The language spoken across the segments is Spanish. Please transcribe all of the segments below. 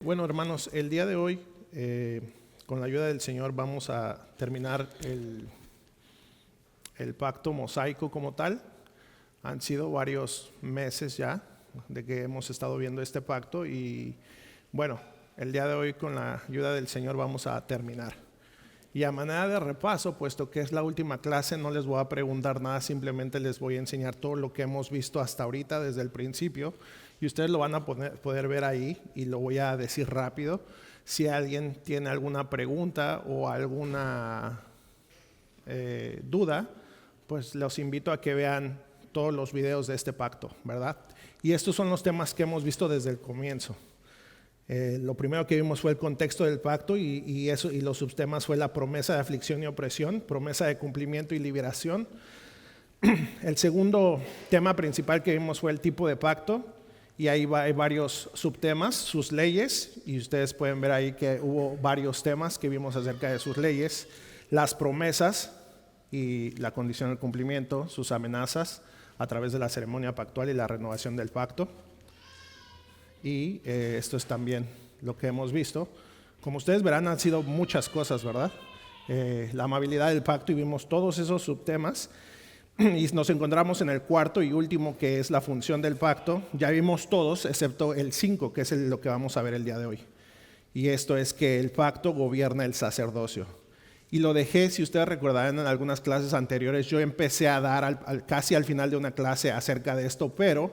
Bueno, hermanos, el día de hoy, con la ayuda del Señor, vamos a terminar el pacto mosaico como tal. Han sido varios meses ya de que hemos estado viendo este pacto y bueno, el día de hoy con la ayuda del Señor vamos a terminar. Y a manera de repaso, puesto que es la última clase, no les voy a preguntar nada, simplemente les voy a enseñar todo lo que hemos visto hasta ahorita desde el principio y ustedes lo van a poder ver ahí y lo voy a decir rápido. Si alguien tiene alguna pregunta o alguna duda, pues los invito a que vean todos los videos de este pacto, ¿verdad? Y estos son los temas que hemos visto desde el comienzo. Lo primero que vimos fue el contexto del pacto y los subtemas fue la promesa de aflicción y opresión, promesa de cumplimiento y liberación. El segundo tema principal que vimos fue el tipo de pacto y ahí hay varios subtemas, sus leyes, y ustedes pueden ver ahí que hubo varios temas que vimos acerca de sus leyes, las promesas y la condición del cumplimiento, sus amenazas a través de la ceremonia pactual y la renovación del pacto. Y esto es también lo que hemos visto. Como ustedes verán, han sido muchas cosas, ¿verdad? La amabilidad del pacto y vimos todos esos subtemas. Y nos encontramos en el cuarto y último, que es la función del pacto. Ya vimos todos, excepto el 5, que es lo que vamos a ver el día de hoy. Y esto es que el pacto gobierna el sacerdocio. Y lo dejé, si ustedes recordarán en algunas clases anteriores, yo empecé a dar casi al final de una clase acerca de esto, pero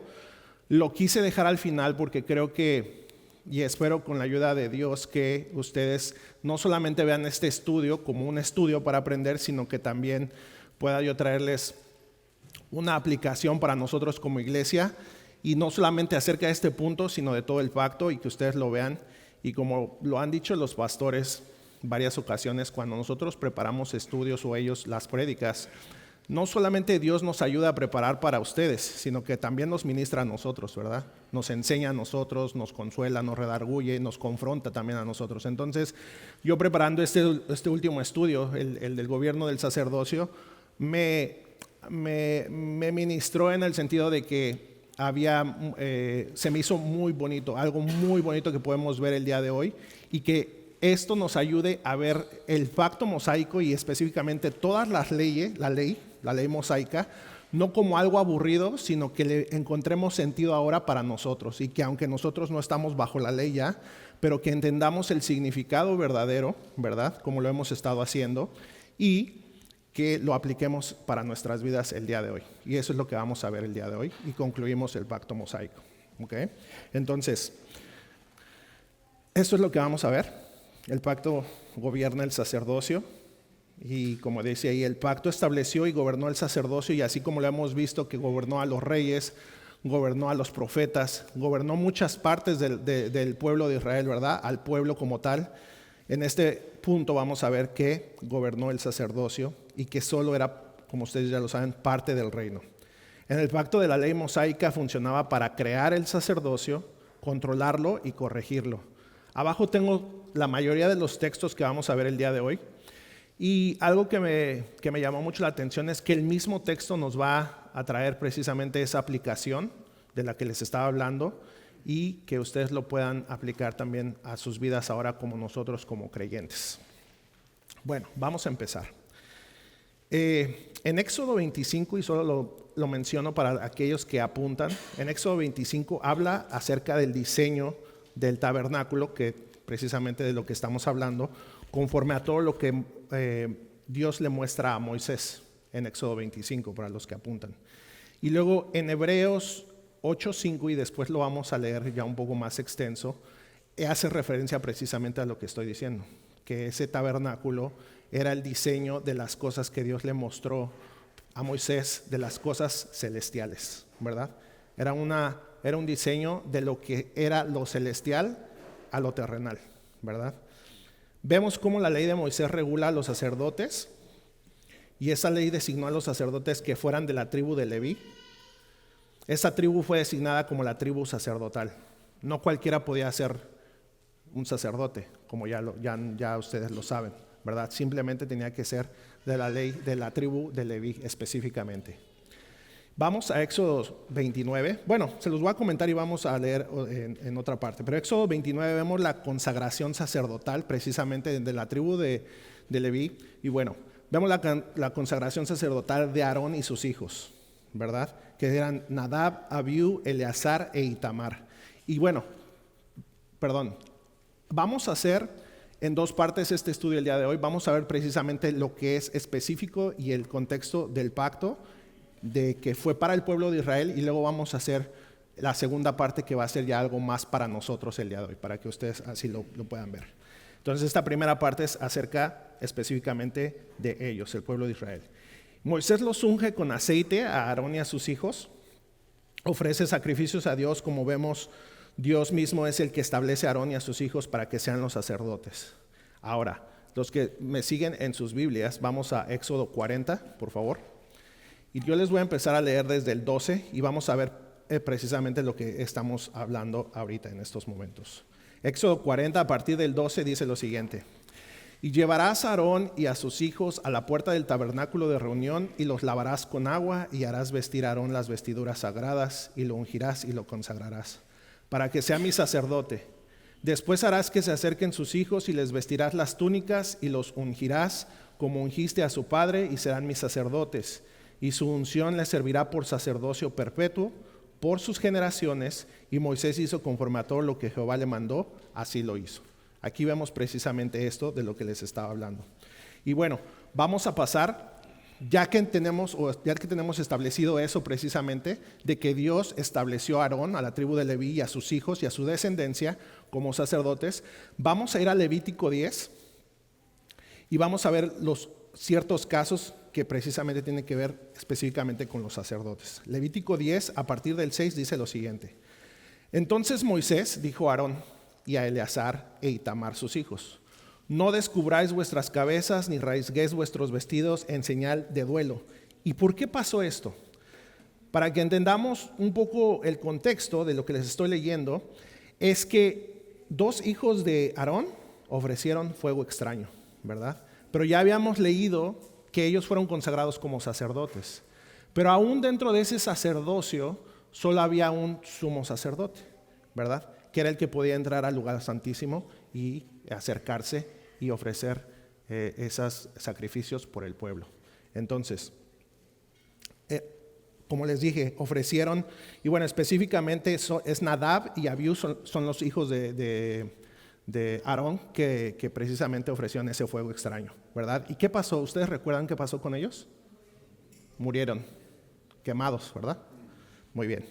lo quise dejar al final porque creo que, y espero con la ayuda de Dios, que ustedes no solamente vean este estudio como un estudio para aprender, sino que también pueda yo traerles una aplicación para nosotros como iglesia, y no solamente acerca de este punto, sino de todo el pacto, y que ustedes lo vean. Y como lo han dicho los pastores varias ocasiones, cuando nosotros preparamos estudios o ellos las prédicas, no solamente Dios nos ayuda a preparar para ustedes, sino que también nos ministra a nosotros, ¿verdad? Nos enseña a nosotros, nos consuela, nos redarguye, nos confronta también a nosotros. Entonces, yo preparando este último estudio, el del gobierno del sacerdocio, me ministró en el sentido de que se me hizo muy bonito, algo muy bonito que podemos ver el día de hoy, y que esto nos ayude a ver el pacto mosaico y específicamente todas las leyes, la ley mosaica, no como algo aburrido, sino que le encontremos sentido ahora para nosotros, y que aunque nosotros no estamos bajo la ley ya, pero que entendamos el significado verdadero, ¿verdad? Como lo hemos estado haciendo, y que lo apliquemos para nuestras vidas el día de hoy. Y eso es lo que vamos a ver el día de hoy, y concluimos el pacto mosaico. ¿Okay? Entonces, esto es lo que vamos a ver. El pacto gobierna el sacerdocio. Y como dice ahí, el pacto estableció y gobernó el sacerdocio, y así como lo hemos visto que gobernó a los reyes, gobernó a los profetas, gobernó muchas partes del pueblo de Israel, ¿verdad? Al pueblo como tal. En este punto vamos a ver que gobernó el sacerdocio y que solo era, como ustedes ya lo saben, parte del reino. En el pacto de la ley mosaica funcionaba para crear el sacerdocio, controlarlo y corregirlo. Abajo tengo la mayoría de los textos que vamos a ver el día de hoy. Y algo que me llamó mucho la atención es que el mismo texto nos va a traer precisamente esa aplicación de la que les estaba hablando, y que ustedes lo puedan aplicar también a sus vidas ahora como nosotros como creyentes. Bueno, vamos a empezar. En Éxodo 25, y solo lo menciono para aquellos que apuntan, en Éxodo 25 habla acerca del diseño del tabernáculo, que precisamente de lo que estamos hablando, conforme a todo lo que Dios le muestra a Moisés en Éxodo 25, para los que apuntan. Y luego en Hebreos 8:5, y después lo vamos a leer ya un poco más extenso, hace referencia precisamente a lo que estoy diciendo, que ese tabernáculo era el diseño de las cosas que Dios le mostró a Moisés, de las cosas celestiales, ¿verdad? Era un diseño de lo que era lo celestial a lo terrenal, ¿verdad? Vemos cómo la ley de Moisés regula a los sacerdotes, y esa ley designó a los sacerdotes que fueran de la tribu de Leví. Esa tribu fue designada como la tribu sacerdotal. No cualquiera podía ser un sacerdote, como ya ustedes lo saben, ¿verdad? Simplemente tenía que ser de la ley de la tribu de Leví específicamente. Vamos a Éxodo 29. Bueno, se los voy a comentar y vamos a leer en otra parte. Pero Éxodo 29 vemos la consagración sacerdotal precisamente de la tribu de Leví. Y bueno, vemos la consagración sacerdotal de Aarón y sus hijos, ¿verdad? Que eran Nadab, Abiú, Eleazar e Itamar. Y bueno, vamos a hacer en dos partes este estudio el día de hoy. Vamos a ver precisamente lo que es específico y el contexto del pacto de que fue para el pueblo de Israel, y luego vamos a hacer la segunda parte que va a ser ya algo más para nosotros el día de hoy, para que ustedes así lo puedan ver. Entonces esta primera parte es acerca específicamente de ellos, el pueblo de Israel. Moisés los unge con aceite a Aarón y a sus hijos, ofrece sacrificios a Dios. Como vemos, Dios mismo es el que establece a Aarón y a sus hijos para que sean los sacerdotes. Ahora, los que me siguen en sus Biblias, vamos a Éxodo 40, por favor. Y yo les voy a empezar a leer desde el 12 y vamos a ver precisamente lo que estamos hablando ahorita en estos momentos. Éxodo 40 a partir del 12 dice lo siguiente: y llevarás a Aarón y a sus hijos a la puerta del tabernáculo de reunión y los lavarás con agua y harás vestir a Aarón las vestiduras sagradas y lo ungirás y lo consagrarás para que sea mi sacerdote. Después harás que se acerquen sus hijos y les vestirás las túnicas y los ungirás como ungiste a su padre y serán mis sacerdotes. Y su unción les servirá por sacerdocio perpetuo por sus generaciones. Y Moisés hizo conforme a todo lo que Jehová le mandó, así lo hizo. Aquí vemos precisamente esto de lo que les estaba hablando. Y bueno, vamos a pasar, ya que tenemos establecido eso precisamente, de que Dios estableció a Aarón, a la tribu de Leví y a sus hijos y a su descendencia como sacerdotes, vamos a ir a Levítico 10 y vamos a ver los ciertos casos que precisamente tienen que ver específicamente con los sacerdotes. Levítico 10, a partir del 6, dice lo siguiente: entonces Moisés dijo a Aarón y a Eleazar e Itamar sus hijos: no descubráis vuestras cabezas ni rasguéis vuestros vestidos en señal de duelo. ¿Y por qué pasó esto? Para que entendamos un poco el contexto de lo que les estoy leyendo, es que dos hijos de Aarón ofrecieron fuego extraño, ¿verdad? Pero ya habíamos leído que ellos fueron consagrados como sacerdotes. Pero aún dentro de ese sacerdocio solo había un sumo sacerdote, ¿verdad? Que era el que podía entrar al lugar santísimo y acercarse y ofrecer esos sacrificios por el pueblo. Entonces, como les dije, ofrecieron, y bueno, específicamente es Nadab y Abiú son los hijos de Aarón que precisamente ofrecieron ese fuego extraño, ¿verdad? ¿Y qué pasó? ¿Ustedes recuerdan qué pasó con ellos? Murieron, quemados, ¿verdad? Muy bien.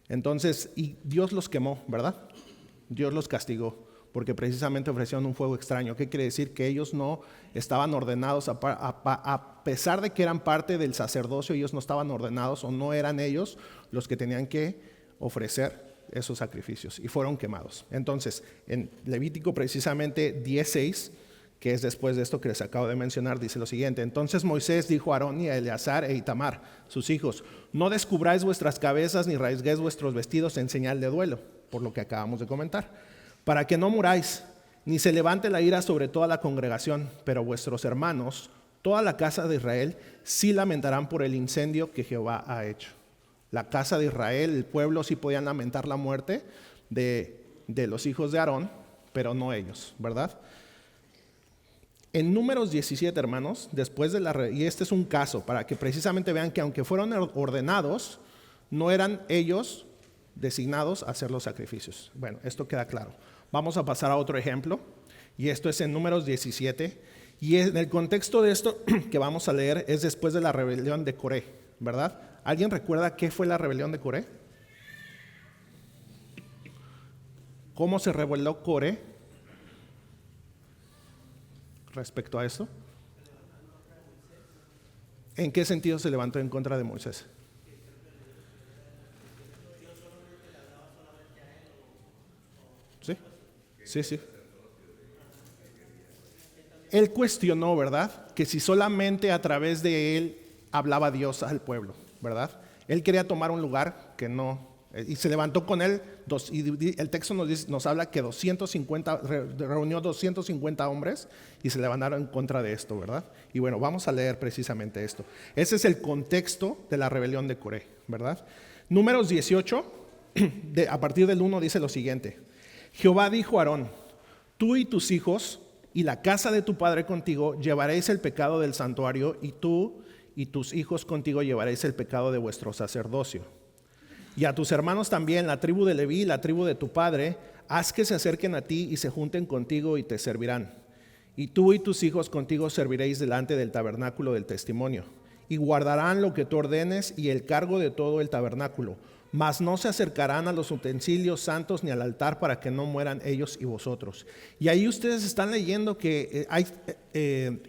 Entonces, y Dios los quemó, ¿verdad? Dios los castigó, porque precisamente ofrecieron un fuego extraño. ¿Qué quiere decir? Que ellos no estaban ordenados, a pesar de que eran parte del sacerdocio, ellos no estaban ordenados o no eran ellos los que tenían que ofrecer esos sacrificios y fueron quemados. Entonces, en Levítico precisamente 10:6, que es después de esto que les acabo de mencionar, dice lo siguiente: entonces Moisés dijo a Aarón y a Eleazar e Itamar, sus hijos: no descubráis vuestras cabezas ni rasguéis vuestros vestidos en señal de duelo, por lo que acabamos de comentar, para que no muráis, ni se levante la ira sobre toda la congregación, pero vuestros hermanos, toda la casa de Israel, sí lamentarán por el incendio que Jehová ha hecho. La casa de Israel, el pueblo, sí podían lamentar la muerte de los hijos de Aarón, pero no ellos, ¿verdad? En Números 17, hermanos, después de y este es un caso para que precisamente vean que aunque fueron ordenados, no eran ellos designados a hacer los sacrificios. Bueno, esto queda claro. Vamos a pasar a otro ejemplo, y esto es en Números 17, y en el contexto de esto que vamos a leer es después de la rebelión de Coré, ¿verdad? ¿Alguien recuerda qué fue la rebelión de Coré? ¿Cómo se rebeló Coré respecto a esto? ¿En qué sentido se levantó en contra de Moisés? Sí. Él cuestionó, ¿verdad? Que si solamente a través de él hablaba Dios al pueblo, ¿verdad? Él quería tomar un lugar que no Y se levantó con él, y el texto nos habla que reunió 250 hombres y se levantaron en contra de esto, ¿verdad? Y bueno, vamos a leer precisamente esto. Ese es el contexto de la rebelión de Coré, ¿verdad? Números 18, a partir del 1 dice lo siguiente. Jehová dijo a Aarón, tú y tus hijos y la casa de tu padre contigo llevaréis el pecado del santuario, y tú y tus hijos contigo llevaréis el pecado de vuestro sacerdocio. Y a tus hermanos también, la tribu de Leví, la tribu de tu padre, haz que se acerquen a ti y se junten contigo y te servirán. Y tú y tus hijos contigo serviréis delante del tabernáculo del testimonio. Y guardarán lo que tú ordenes y el cargo de todo el tabernáculo. Mas no se acercarán a los utensilios santos ni al altar para que no mueran ellos y vosotros. Y ahí ustedes están leyendo que hay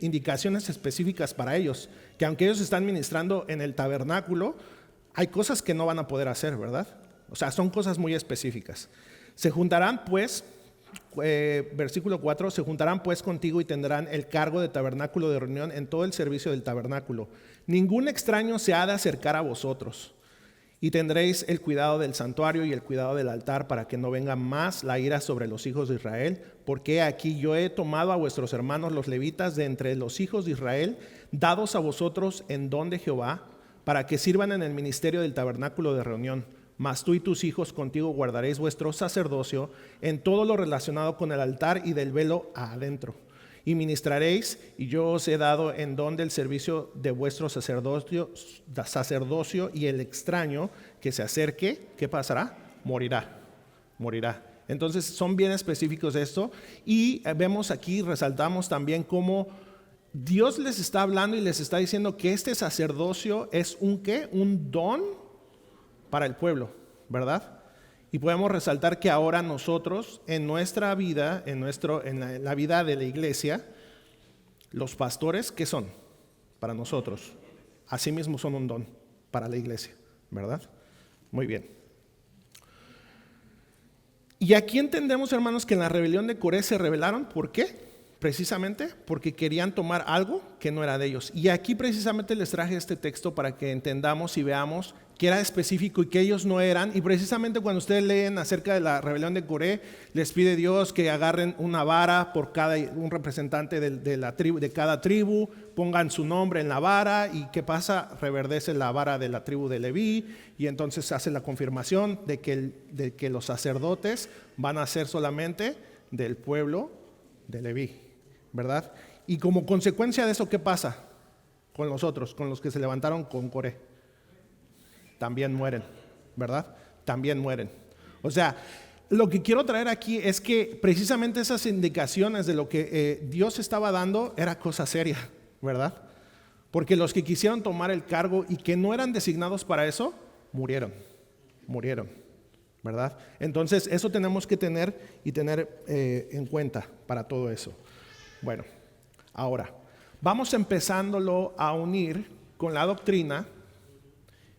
indicaciones específicas para ellos. Que aunque ellos están ministrando en el tabernáculo, hay cosas que no van a poder hacer, ¿verdad? O sea, son cosas muy específicas. Se juntarán pues, versículo 4, se juntarán pues contigo y tendrán el cargo de tabernáculo de reunión en todo el servicio del tabernáculo. Ningún extraño se ha de acercar a vosotros. Y tendréis el cuidado del santuario y el cuidado del altar para que no venga más la ira sobre los hijos de Israel. Porque aquí yo he tomado a vuestros hermanos los levitas de entre los hijos de Israel, dados a vosotros en don de Jehová, para que sirvan en el ministerio del tabernáculo de reunión. Mas tú y tus hijos contigo guardaréis vuestro sacerdocio en todo lo relacionado con el altar y del velo adentro. Y ministraréis, y yo os he dado en don del servicio de vuestro sacerdocio, y el extraño que se acerque, ¿qué pasará? Morirá. Entonces son bien específicos esto, y vemos aquí, resaltamos también cómo Dios les está hablando y les está diciendo que este sacerdocio es un ¿qué? Un don para el pueblo, ¿verdad? Y podemos resaltar que ahora nosotros en nuestra vida, en la vida de la iglesia, los pastores, ¿qué son? Para nosotros, asimismo son un don para la iglesia, ¿verdad? Muy bien. Y aquí entendemos, hermanos, que en la rebelión de Coré se rebelaron, ¿por qué? Precisamente porque querían tomar algo que no era de ellos. Y aquí precisamente les traje este texto para que entendamos y veamos que era específico y que ellos no eran. Y precisamente cuando ustedes leen acerca de la rebelión de Coré, les pide Dios que agarren una vara por un representante de cada tribu, pongan su nombre en la vara, y ¿qué pasa? Reverdece la vara de la tribu de Leví, y entonces hace la confirmación de que los sacerdotes van a ser solamente del pueblo de Leví, ¿verdad? Y como consecuencia de eso, ¿qué pasa con los otros, con los que se levantaron con Coré? También mueren, ¿verdad? También mueren. O sea, lo que quiero traer aquí es que precisamente esas indicaciones de lo que Dios estaba dando era cosa seria, ¿verdad? Porque los que quisieron tomar el cargo y que no eran designados para eso, murieron, ¿verdad? Entonces eso tenemos que tener en cuenta para todo eso. Bueno, ahora vamos empezándolo a unir con la doctrina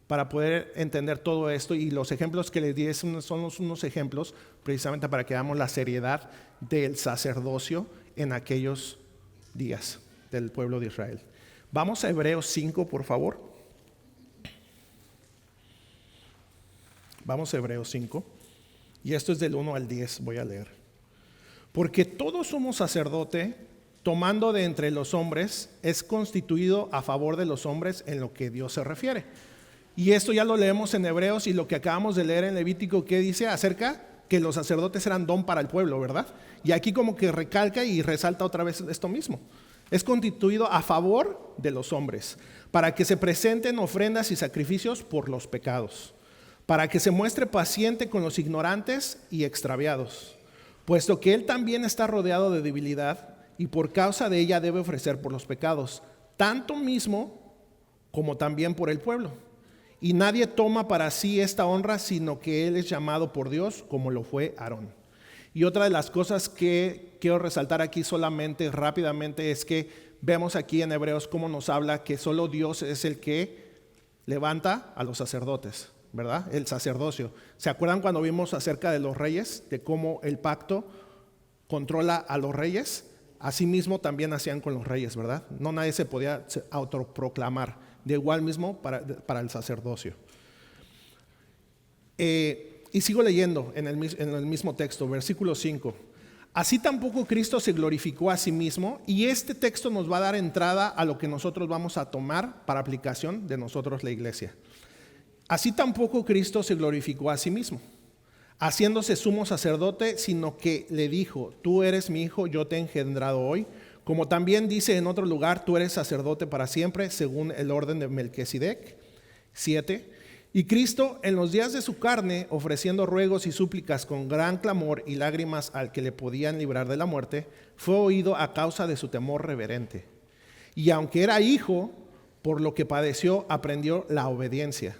para poder entender todo esto, y los ejemplos que les di son unos ejemplos precisamente para que veamos la seriedad del sacerdocio en aquellos días del pueblo de Israel. Vamos a Hebreos 5, por favor. Vamos a Hebreos 5, y esto es del 1 al 10, voy a leer. Porque todo sumo sacerdote, tomando de entre los hombres, es constituido a favor de los hombres en lo que Dios se refiere. Y esto ya lo leemos en Hebreos, y lo que acabamos de leer en Levítico, ¿qué dice acerca? Que los sacerdotes eran don para el pueblo, ¿verdad? Y aquí como que recalca y resalta otra vez esto mismo. Es constituido a favor de los hombres, para que se presenten ofrendas y sacrificios por los pecados, para que se muestre paciente con los ignorantes y extraviados, puesto que él también está rodeado de debilidad, y por causa de ella debe ofrecer por los pecados, tanto mismo como también por el pueblo. Y nadie toma para sí esta honra, sino que él es llamado por Dios, como lo fue Aarón. Y otra de las cosas que quiero resaltar aquí solamente rápidamente es que vemos aquí en Hebreos cómo nos habla que solo Dios es el que levanta a los sacerdotes, ¿verdad? El sacerdocio. ¿Se acuerdan cuando vimos acerca de los reyes? De cómo el pacto controla a los reyes. Asimismo también hacían con los reyes, ¿verdad? No nadie se podía autoproclamar. De igual mismo para el sacerdocio. Y sigo leyendo en el mismo texto, versículo 5. Así tampoco Cristo se glorificó a sí mismo, y este texto nos va a dar entrada a lo que nosotros vamos a tomar para aplicación de nosotros la iglesia. Así tampoco Cristo se glorificó a sí mismo, haciéndose sumo sacerdote, sino que le dijo: tú eres mi hijo, yo te he engendrado hoy. Como también dice en otro lugar: tú eres sacerdote para siempre, según el orden de Melquisedec. 7. Y Cristo, en los días de su carne, ofreciendo ruegos y súplicas con gran clamor y lágrimas al que le podían librar de la muerte, fue oído a causa de su temor reverente. Y aunque era hijo, por lo que padeció, aprendió la obediencia.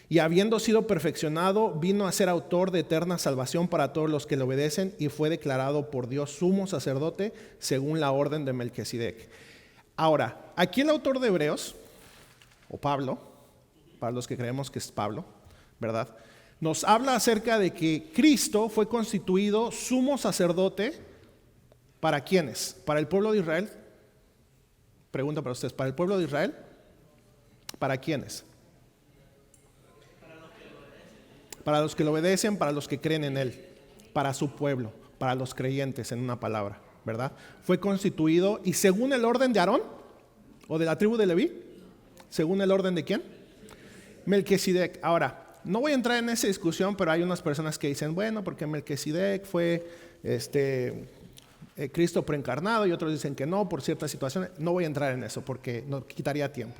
Y habiendo sido perfeccionado, vino a ser autor de eterna salvación para todos los que le obedecen, y fue declarado por Dios sumo sacerdote según la orden de Melquisedec. Ahora, aquí el autor de Hebreos, o Pablo, para los que creemos que es Pablo, ¿verdad?, nos habla acerca de que Cristo fue constituido sumo sacerdote. ¿Para quiénes? ¿Para el pueblo de Israel? Pregunta para ustedes, ¿para el pueblo de Israel? ¿Para quiénes? Para los que lo obedecen, para los que creen en Él, para su pueblo, para los creyentes, en una palabra, ¿verdad? Fue constituido, y según el orden de Aarón, o de la tribu de Leví, ¿según el orden de quién? Melquisedec. Ahora, no voy a entrar en esa discusión, pero hay unas personas que dicen, bueno, porque Melquisedec fue Cristo preencarnado, y otros dicen que no, por ciertas situaciones. No voy a entrar en eso porque nos quitaría tiempo.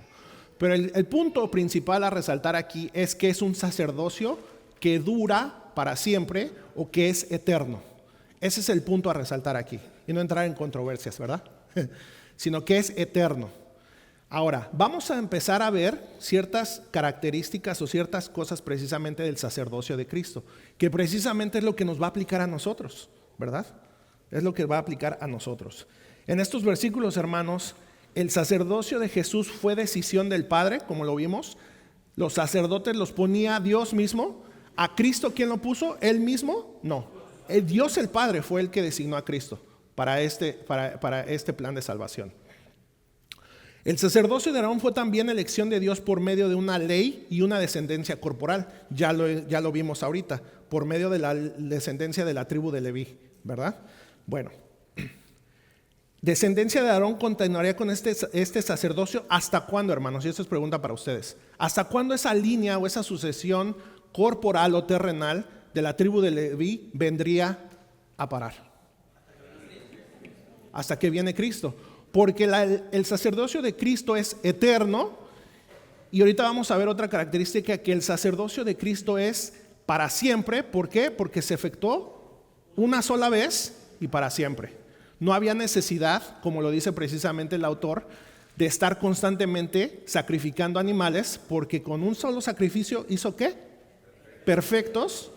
Pero el punto principal a resaltar aquí es que es un sacerdocio que dura para siempre, o que es eterno. Ese es el punto a resaltar aquí, y no entrar en controversias, ¿verdad? Sino que es eterno. Ahora, vamos a empezar a ver ciertas características o ciertas cosas precisamente del sacerdocio de Cristo, que precisamente es lo que nos va a aplicar a nosotros, ¿verdad? Es lo que va a aplicar a nosotros. En estos versículos, hermanos, el sacerdocio de Jesús fue decisión del Padre, como lo vimos. Los sacerdotes los ponía Dios mismo. ¿A Cristo quién lo puso? ¿Él mismo? No. Dios el Padre fue el que designó a Cristo para este plan de salvación. El sacerdocio de Aarón fue también elección de Dios por medio de una ley y una descendencia corporal. Ya lo vimos ahorita, por medio de la descendencia de la tribu de Leví, ¿verdad? Bueno, descendencia de Aarón continuaría con este sacerdocio. ¿Hasta cuándo, hermanos? Y esto es pregunta para ustedes. ¿Hasta cuándo esa línea o esa sucesión corporal o terrenal de la tribu de Leví vendría a parar? Hasta que viene Cristo. Porque el sacerdocio de Cristo es eterno. Y ahorita vamos a ver otra característica, que el sacerdocio de Cristo es para siempre. ¿Por qué? Porque se efectuó una sola vez y para siempre. No había necesidad, como lo dice precisamente el autor, de estar constantemente sacrificando animales, porque con un solo sacrificio hizo ¿qué? Perfectos.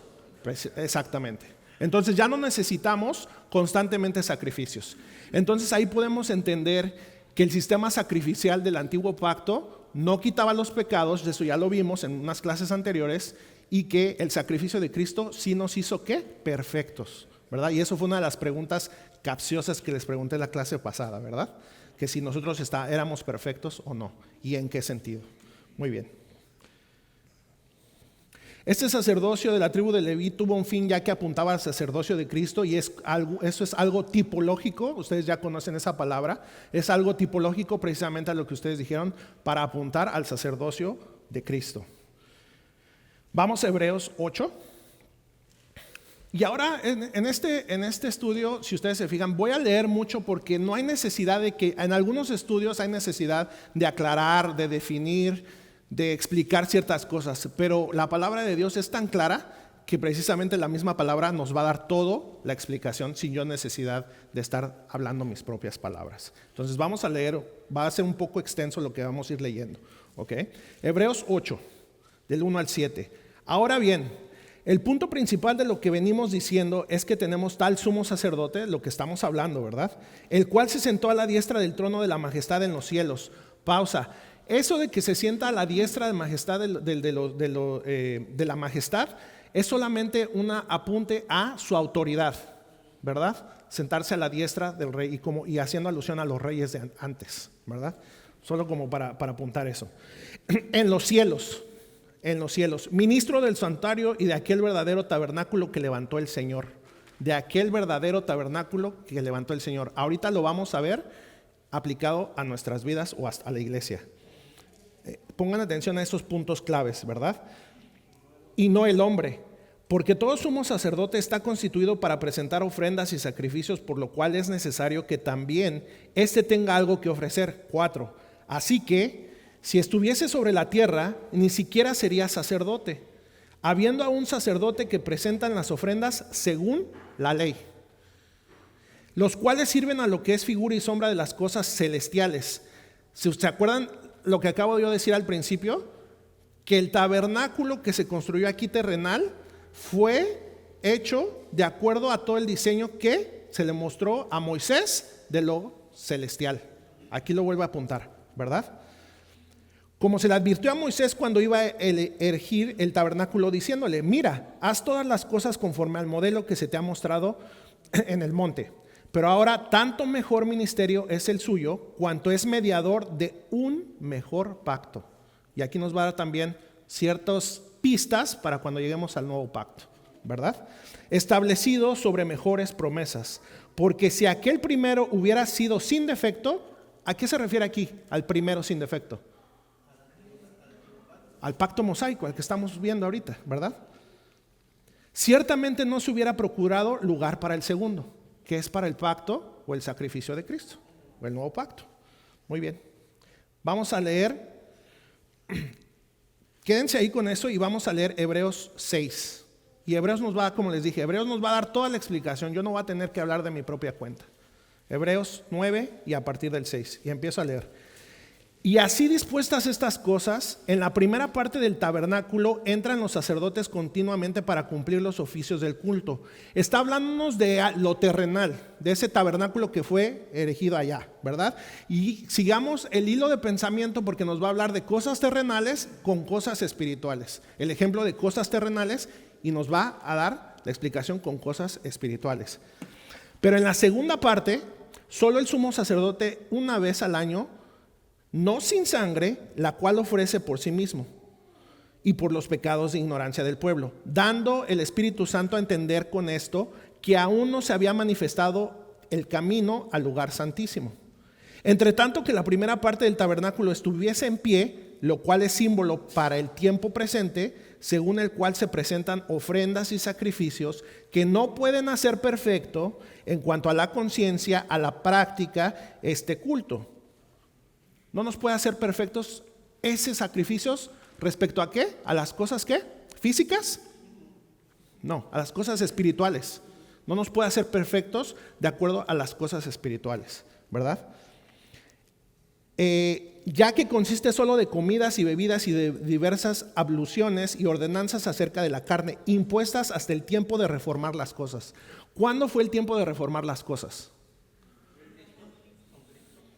Exactamente. Entonces ya no necesitamos constantemente sacrificios. Entonces ahí podemos entender que el sistema sacrificial del antiguo pacto no quitaba los pecados, eso ya lo vimos en unas clases anteriores, y que el sacrificio de Cristo sí nos hizo ¿qué? Perfectos, ¿verdad? Y eso fue una de las preguntas capciosas que les pregunté en la clase pasada, ¿verdad? Que si nosotros éramos perfectos o no, y en qué sentido. Muy bien. Este sacerdocio de la tribu de Leví tuvo un fin ya que apuntaba al sacerdocio de Cristo, y eso es algo tipológico. Ustedes ya conocen esa palabra. Es algo tipológico precisamente a lo que ustedes dijeron, para apuntar al sacerdocio de Cristo. Vamos a Hebreos 8. Y ahora en este estudio, si ustedes se fijan, voy a leer mucho porque no hay necesidad de que, en algunos estudios hay necesidad de aclarar, de definir, de explicar ciertas cosas, pero la palabra de Dios es tan clara que precisamente la misma palabra nos va a dar toda la explicación sin yo necesidad de estar hablando mis propias palabras. Entonces vamos a leer, va a ser un poco extenso lo que vamos a ir leyendo, ¿ok? Hebreos 8, del 1 al 7. Ahora bien, el punto principal de lo que venimos diciendo es que tenemos tal sumo sacerdote, lo que estamos hablando, ¿verdad? El cual se sentó a la diestra del trono de la majestad en los cielos. Pausa. Eso de que se sienta a la diestra de majestad de la majestad es solamente un apunte a su autoridad, ¿verdad? Sentarse a la diestra del rey, y haciendo alusión a los reyes de antes, ¿verdad? Solo como para apuntar eso. En los cielos. en los cielos, ministro del santuario y de aquel verdadero tabernáculo que levantó el Señor. De aquel verdadero tabernáculo que levantó el Señor. Ahorita lo vamos a ver aplicado a nuestras vidas o a la iglesia. Pongan atención a estos puntos claves, ¿verdad? Y no el hombre, porque todo sumo sacerdote está constituido para presentar ofrendas y sacrificios, por lo cual es necesario que también éste tenga algo que ofrecer. 4. Así que, si estuviese sobre la tierra, ni siquiera sería sacerdote, habiendo aún sacerdote que presentan las ofrendas según la ley, los cuales sirven a lo que es figura y sombra de las cosas celestiales. Si se acuerdan lo que acabo de yo decir al principio, que el tabernáculo que se construyó aquí terrenal fue hecho de acuerdo a todo el diseño que se le mostró a Moisés de lo celestial. Aquí lo vuelvo a apuntar, ¿verdad? Como se le advirtió a Moisés cuando iba a erigir el tabernáculo, diciéndole: mira, haz todas las cosas conforme al modelo que se te ha mostrado en el monte. Pero ahora tanto mejor ministerio es el suyo, cuanto es mediador de un mejor pacto. Y aquí nos va a dar también ciertas pistas para cuando lleguemos al nuevo pacto, ¿verdad? Establecido sobre mejores promesas. Porque si aquel primero hubiera sido sin defecto, ¿a qué se refiere aquí? Al primero sin defecto. Al pacto mosaico, al que estamos viendo ahorita, ¿verdad? Ciertamente no se hubiera procurado lugar para el segundo, que es para el pacto o el sacrificio de Cristo, o el nuevo pacto. Muy bien. Vamos a leer, quédense ahí con eso y vamos a leer Hebreos 6. Y Hebreos nos va, como les dije, Hebreos nos va a dar toda la explicación. Yo no voy a tener que hablar de mi propia cuenta. Hebreos 9 y a partir del 6. Y empiezo a leer. Y así dispuestas estas cosas, en la primera parte del tabernáculo entran los sacerdotes continuamente para cumplir los oficios del culto. Está hablándonos de lo terrenal, de ese tabernáculo que fue erigido allá, ¿verdad? Y sigamos el hilo de pensamiento porque nos va a hablar de cosas terrenales con cosas espirituales. El ejemplo de cosas terrenales y nos va a dar la explicación con cosas espirituales. Pero en la segunda parte, solo el sumo sacerdote una vez al año, no sin sangre, la cual ofrece por sí mismo y por los pecados de ignorancia del pueblo, dando el Espíritu Santo a entender con esto que aún no se había manifestado el camino al lugar santísimo. Entre tanto que la primera parte del tabernáculo estuviese en pie, lo cual es símbolo para el tiempo presente, según el cual se presentan ofrendas y sacrificios que no pueden hacer perfecto en cuanto a la conciencia, a la práctica, este culto. No nos puede hacer perfectos esos sacrificios respecto a ¿qué? ¿A las cosas qué? ¿Físicas? No, a las cosas espirituales. No nos puede hacer perfectos de acuerdo a las cosas espirituales, ¿verdad? Ya que consiste solo de comidas y bebidas y de diversas abluciones y ordenanzas acerca de la carne, impuestas hasta el tiempo de reformar las cosas. ¿Cuándo fue el tiempo de reformar las cosas?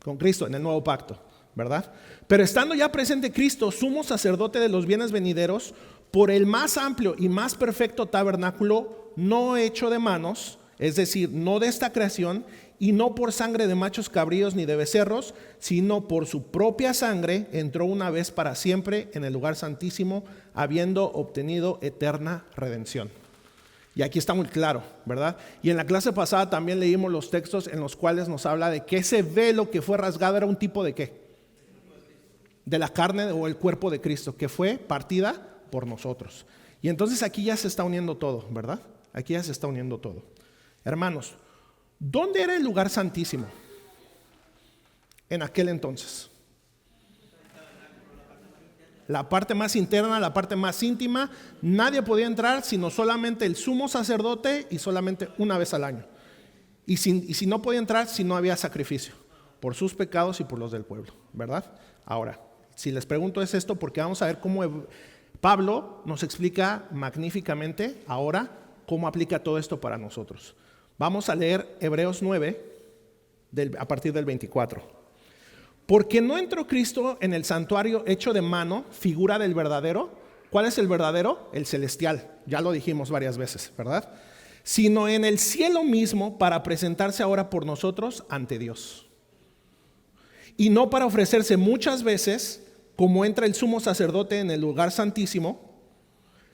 Con Cristo, en el nuevo pacto, ¿verdad? Pero estando ya presente Cristo, sumo sacerdote de los bienes venideros, por el más amplio y más perfecto tabernáculo, no hecho de manos, es decir, no de esta creación, y no por sangre de machos cabríos ni de becerros, sino por su propia sangre, entró una vez para siempre en el lugar santísimo, habiendo obtenido eterna redención. Y aquí está muy claro, ¿verdad? Y en la clase pasada también leímos los textos en los cuales nos habla de que ese velo que fue rasgado era un tipo de ¿qué? De la carne o el cuerpo de Cristo, que fue partida por nosotros. Y entonces aquí ya se está uniendo todo, ¿verdad? Aquí ya se está uniendo todo. Hermanos, ¿dónde era el lugar santísimo en aquel entonces? La parte más interna, la parte más íntima. Nadie podía entrar sino solamente el sumo sacerdote y solamente una vez al año. Y si no podía entrar, si no había sacrificio por sus pecados y por los del pueblo, ¿verdad? Ahora, si les pregunto es esto porque vamos a ver cómo Pablo nos explica magníficamente ahora cómo aplica todo esto para nosotros. Vamos a leer Hebreos 9 a partir del 24. Porque no entró Cristo en el santuario hecho de mano, figura del verdadero. ¿Cuál es el verdadero? El celestial. Ya lo dijimos varias veces, ¿verdad? Sino en el cielo mismo para presentarse ahora por nosotros ante Dios. Y no para ofrecerse muchas veces como entra el sumo sacerdote en el lugar santísimo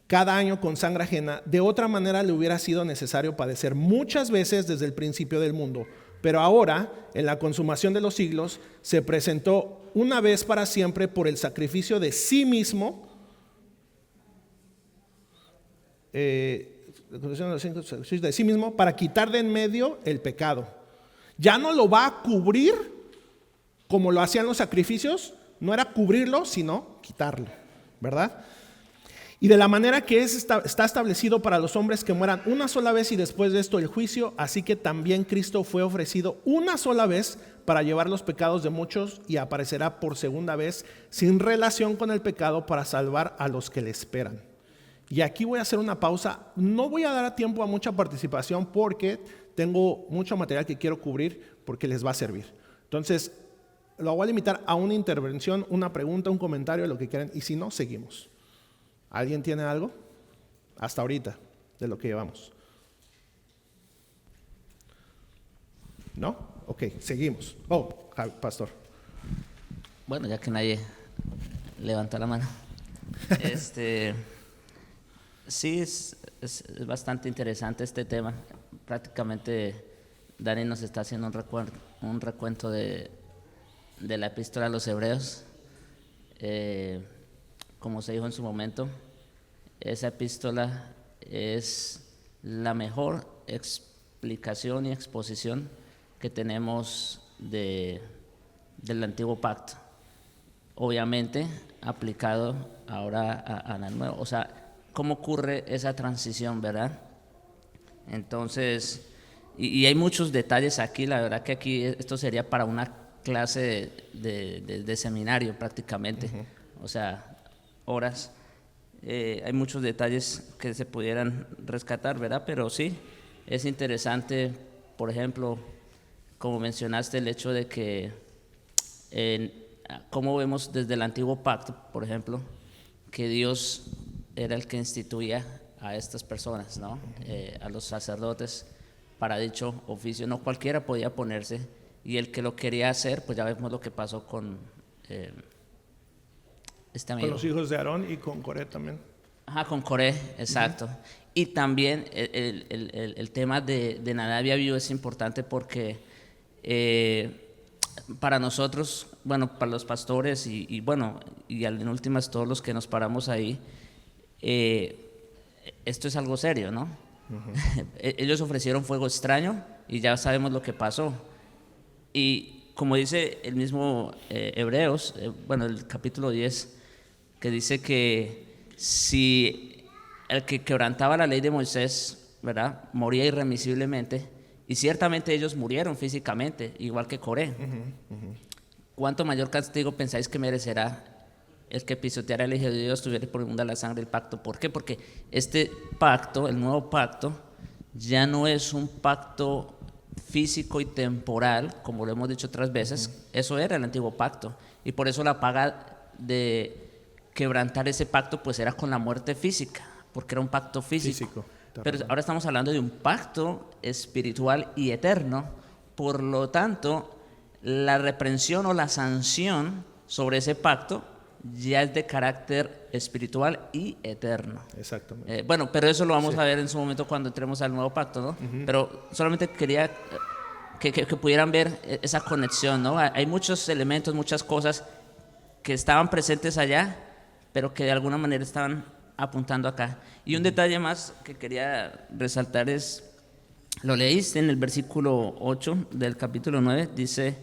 cada año con sangre ajena, de otra manera le hubiera sido necesario padecer muchas veces desde el principio del mundo. Pero ahora, en la consumación de los siglos, se presentó una vez para siempre por el sacrificio de sí mismo, para quitar de en medio el pecado. Ya no lo va a cubrir como lo hacían los sacrificios, no era cubrirlo, sino quitarlo, ¿verdad? Y de la manera que está establecido para los hombres que mueran una sola vez y después de esto el juicio, así que también Cristo fue ofrecido una sola vez para llevar los pecados de muchos y aparecerá por segunda vez sin relación con el pecado para salvar a los que le esperan. Y aquí voy a hacer una pausa, no voy a dar tiempo a mucha participación porque tengo mucho material que quiero cubrir porque les va a servir. Entonces, lo voy a limitar a una intervención, una pregunta, un comentario, lo que quieran, y si no, seguimos. ¿Alguien tiene algo? Hasta ahorita, de lo que llevamos. ¿No? Ok, seguimos. Oh, pastor. Bueno, ya que nadie levantó la mano. Sí, es bastante interesante este tema. Prácticamente Dani nos está haciendo un recuento de la epístola a los Hebreos. Como se dijo en su momento, esa epístola es la mejor explicación y exposición que tenemos del antiguo pacto, obviamente aplicado ahora al nuevo. O sea, ¿cómo ocurre esa transición, verdad? Entonces, y hay muchos detalles aquí. La verdad que aquí esto sería para una clase de seminario prácticamente. Uh-huh. O sea, horas. Hay muchos detalles que se pudieran rescatar, ¿verdad? Pero sí, es interesante, por ejemplo, como mencionaste, el hecho de que cómo vemos desde el antiguo pacto, por ejemplo, que Dios era el que instituía a estas personas, ¿no? A los sacerdotes para dicho oficio. No cualquiera podía ponerse, y el que lo quería hacer, pues ya vemos lo que pasó con este amigo. Con los hijos de Aarón y con Coré también. Ajá, con Coré, exacto. Uh-huh. Y también el tema de Nadab y Abiú es importante porque para nosotros, bueno, para los pastores y bueno, y en últimas todos los que nos paramos ahí, esto es algo serio, ¿no? Uh-huh. Ellos ofrecieron fuego extraño y ya sabemos lo que pasó. Y como dice el mismo Hebreos, bueno, el capítulo 10, que dice que si el que quebrantaba la ley de Moisés, ¿verdad?, moría irremisiblemente, y ciertamente ellos murieron físicamente, igual que Coré. Uh-huh, uh-huh. ¿Cuánto mayor castigo pensáis que merecerá el que pisoteara el Hijo de Dios, tuviera por inmunda la sangre del pacto? ¿Por qué? Porque este pacto, el nuevo pacto, ya no es un pacto físico y temporal, como lo hemos dicho otras veces. Uh-huh. Eso era el antiguo pacto, y por eso la paga de quebrantar ese pacto pues era con la muerte física, porque era un pacto físico. Pero ahora estamos hablando de un pacto espiritual y eterno. Por lo tanto, la reprensión o la sanción sobre ese pacto ya es de carácter espiritual y eterno. Exactamente. Bueno, pero eso lo vamos a ver en su momento cuando entremos al nuevo pacto, ¿no? Uh-huh. Pero solamente quería que pudieran ver esa conexión, ¿no? Hay muchos elementos, muchas cosas que estaban presentes allá, pero que de alguna manera estaban apuntando acá. Y un detalle más que quería resaltar es, lo leíste en el versículo 8 del capítulo 9, dice,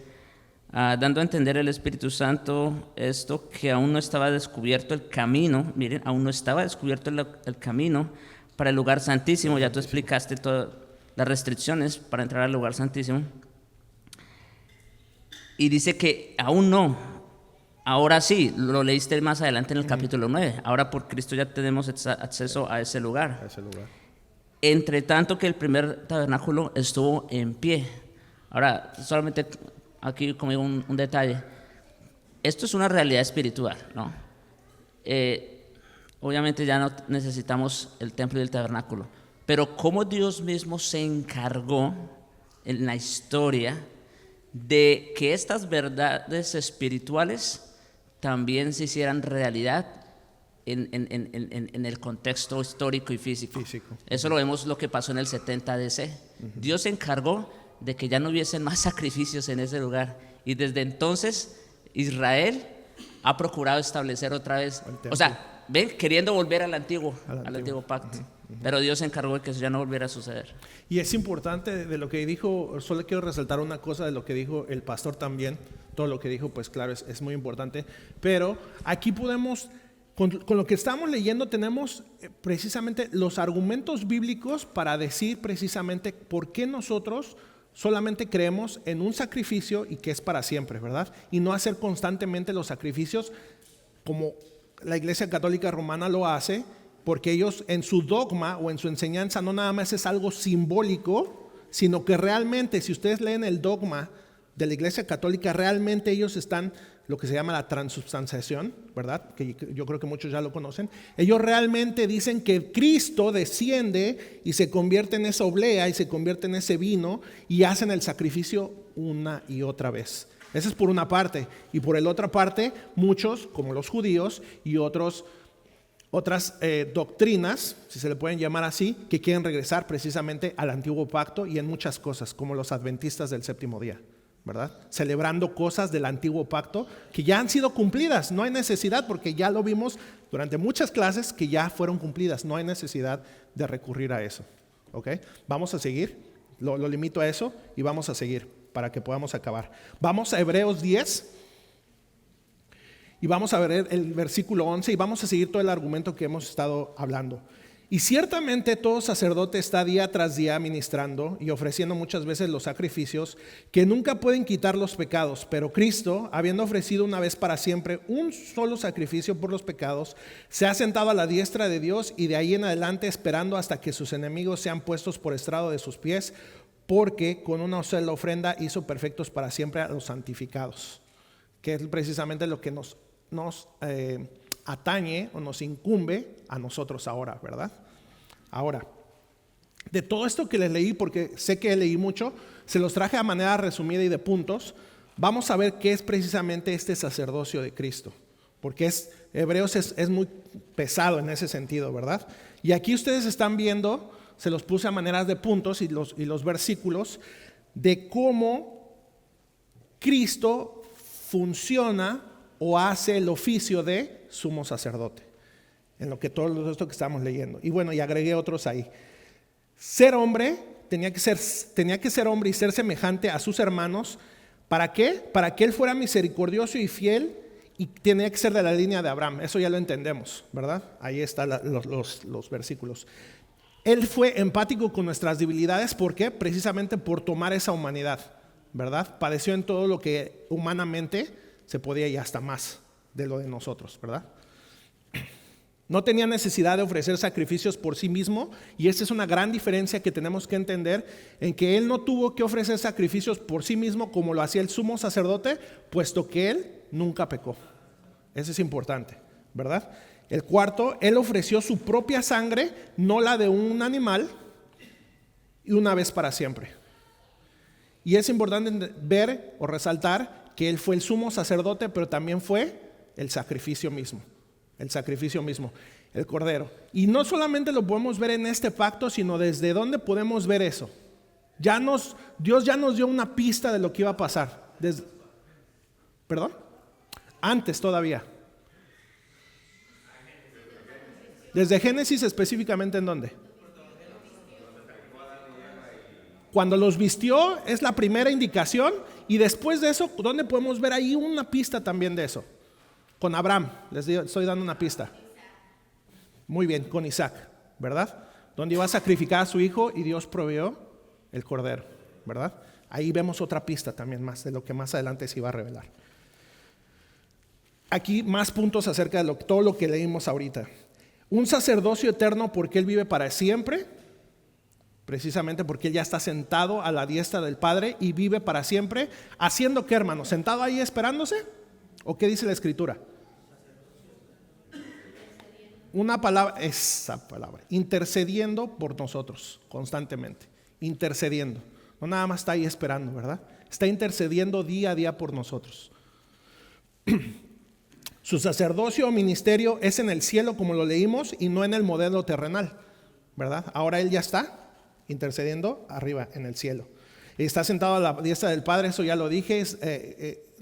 dando a entender el Espíritu Santo esto, que aún no estaba descubierto el camino, miren, aún no estaba descubierto el camino para el lugar santísimo. Ya tú explicaste todas las restricciones para entrar al lugar santísimo. Y dice que aún no. Ahora sí, lo leíste más adelante en el capítulo 9. Ahora por Cristo ya tenemos acceso a ese lugar. Entre tanto que el primer tabernáculo estuvo en pie. Ahora, solamente aquí como un detalle. Esto es una realidad espiritual, ¿no? Obviamente ya no necesitamos el templo y el tabernáculo. Pero cómo Dios mismo se encargó en la historia de que estas verdades espirituales también se hicieran realidad en el contexto histórico y físico. Eso lo vemos lo que pasó en el 70 DC. Dios se encargó de que ya no hubiesen más sacrificios en ese lugar, y desde entonces Israel ha procurado establecer otra vez, o sea, ven, queriendo volver al antiguo pacto. Pero Dios se encargó de que eso ya no volviera a suceder. Y es importante de lo que dijo, solo quiero resaltar una cosa de lo que dijo el pastor también. Todo lo que dijo, pues claro, es muy importante. Pero aquí podemos, con lo que estamos leyendo, tenemos precisamente los argumentos bíblicos para decir precisamente por qué nosotros solamente creemos en un sacrificio y que es para siempre, ¿verdad? Y no hacer constantemente los sacrificios como la Iglesia Católica Romana lo hace, porque ellos en su dogma o en su enseñanza no nada más es algo simbólico, sino que realmente, si ustedes leen el dogma de la Iglesia Católica, realmente ellos están lo que se llama la transubstanciación, ¿verdad? Que yo creo que muchos ya lo conocen. Ellos realmente dicen que Cristo desciende y se convierte en esa oblea y se convierte en ese vino y hacen el sacrificio una y otra vez. Esa es por una parte. Y por la otra parte, muchos, como los judíos y otras doctrinas, si se le pueden llamar así, que quieren regresar precisamente al antiguo pacto y en muchas cosas, como los adventistas del séptimo día, ¿verdad? Celebrando cosas del antiguo pacto que ya han sido cumplidas. No hay necesidad, porque ya lo vimos durante muchas clases que ya fueron cumplidas. No hay necesidad de recurrir a eso. ¿Ok? Vamos a seguir. Lo limito a eso y vamos a seguir para que podamos acabar. Vamos a Hebreos 10 y vamos a ver el versículo 11 y vamos a seguir todo el argumento que hemos estado hablando. Y ciertamente todo sacerdote está día tras día ministrando y ofreciendo muchas veces los sacrificios que nunca pueden quitar los pecados, pero Cristo, habiendo ofrecido una vez para siempre un solo sacrificio por los pecados, se ha sentado a la diestra de Dios y de ahí en adelante esperando hasta que sus enemigos sean puestos por estrado de sus pies, porque con una sola ofrenda hizo perfectos para siempre a los santificados, que es precisamente lo que nos atañe o nos incumbe a nosotros ahora, ¿verdad? Ahora, de todo esto que les leí, porque sé que leí mucho, se los traje a manera resumida y de puntos. Vamos a ver qué es precisamente este sacerdocio de Cristo, porque Hebreos es muy pesado en ese sentido, ¿verdad? Y aquí ustedes están viendo, se los puse a maneras de puntos y los versículos de cómo Cristo funciona o hace el oficio de sumo sacerdote, en lo que todo esto que estamos leyendo. Y bueno, y agregué otros ahí. Ser hombre, tenía que ser hombre y ser semejante a sus hermanos. ¿Para qué? Para que él fuera misericordioso y fiel, y tenía que ser de la línea de Abraham. Eso ya lo entendemos, ¿verdad? Ahí están los versículos. Él fue empático con nuestras debilidades. ¿Por qué? Precisamente por tomar esa humanidad, ¿verdad? Padeció en todo lo que humanamente se podía y hasta más de lo de nosotros, ¿verdad? No tenía necesidad de ofrecer sacrificios por sí mismo, y esta es una gran diferencia que tenemos que entender, en que él no tuvo que ofrecer sacrificios por sí mismo como lo hacía el sumo sacerdote, puesto que él nunca pecó. Eso es importante, ¿verdad? El cuarto, él ofreció su propia sangre, no la de un animal, y una vez para siempre. Y es importante ver o resaltar que él fue el sumo sacerdote, pero también fue el sacrificio mismo. El sacrificio mismo, el cordero. Y no solamente lo podemos ver en este pacto, sino desde dónde podemos ver eso. Dios ya nos dio una pista de lo que iba a pasar. ¿Perdón? Antes todavía. Desde Génesis específicamente, ¿en dónde? Cuando los vistió es la primera indicación, y después de eso, ¿dónde podemos ver ahí una pista también de eso? Con Abraham, estoy dando una pista. Muy bien, con Isaac, ¿verdad? Donde iba a sacrificar a su hijo y Dios proveyó el cordero, ¿verdad? Ahí vemos otra pista también más de lo que más adelante se iba a revelar. Aquí más puntos acerca de todo lo que leímos ahorita. Un sacerdocio eterno porque Él vive para siempre, precisamente porque Él ya está sentado a la diestra del Padre y vive para siempre. ¿Haciendo qué, hermano? ¿Sentado ahí esperándose? ¿O qué dice la Escritura? Una palabra, esa palabra, intercediendo por nosotros constantemente, intercediendo. No nada más está ahí esperando, ¿verdad? Está intercediendo día a día por nosotros. Su sacerdocio o ministerio es en el cielo, como lo leímos, y no en el modelo terrenal, ¿verdad? Ahora Él ya está intercediendo arriba en el cielo. Y está sentado a la diestra del Padre, eso ya lo dije, es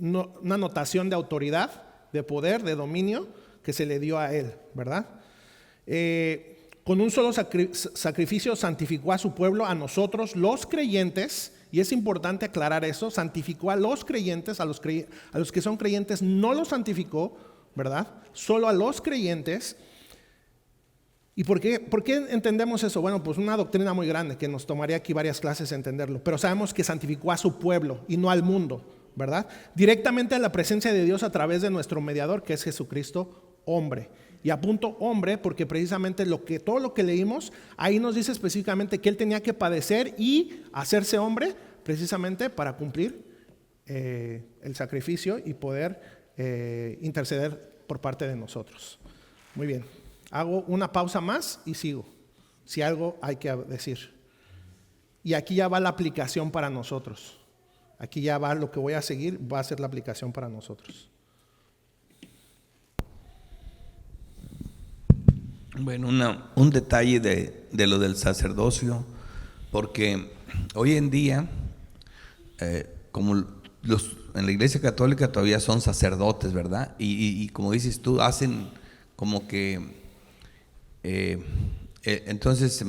una notación de autoridad, de poder, de dominio que se le dio a Él, ¿verdad? Con un solo sacrificio santificó a su pueblo, a nosotros los creyentes, y es importante aclarar eso, santificó a los creyentes, a los que son creyentes no los santificó, ¿verdad? Solo a los creyentes. ¿Y por qué entendemos eso? Bueno, pues una doctrina muy grande que nos tomaría aquí varias clases entenderlo, pero sabemos que santificó a su pueblo y no al mundo, ¿verdad? Directamente a la presencia de Dios a través de nuestro mediador, que es Jesucristo, hombre. Y apunto hombre porque precisamente todo lo que leímos, ahí nos dice específicamente que Él tenía que padecer y hacerse hombre precisamente para cumplir el sacrificio y poder interceder por parte de nosotros. Muy bien. Hago una pausa más y sigo, si algo hay que decir. Y aquí ya va la aplicación para nosotros. Aquí ya va lo que voy a seguir, va a ser la aplicación para nosotros. Bueno, un detalle de lo del sacerdocio, porque hoy en día, como en la Iglesia Católica todavía son sacerdotes, ¿verdad? Y como dices tú, hacen como que... entonces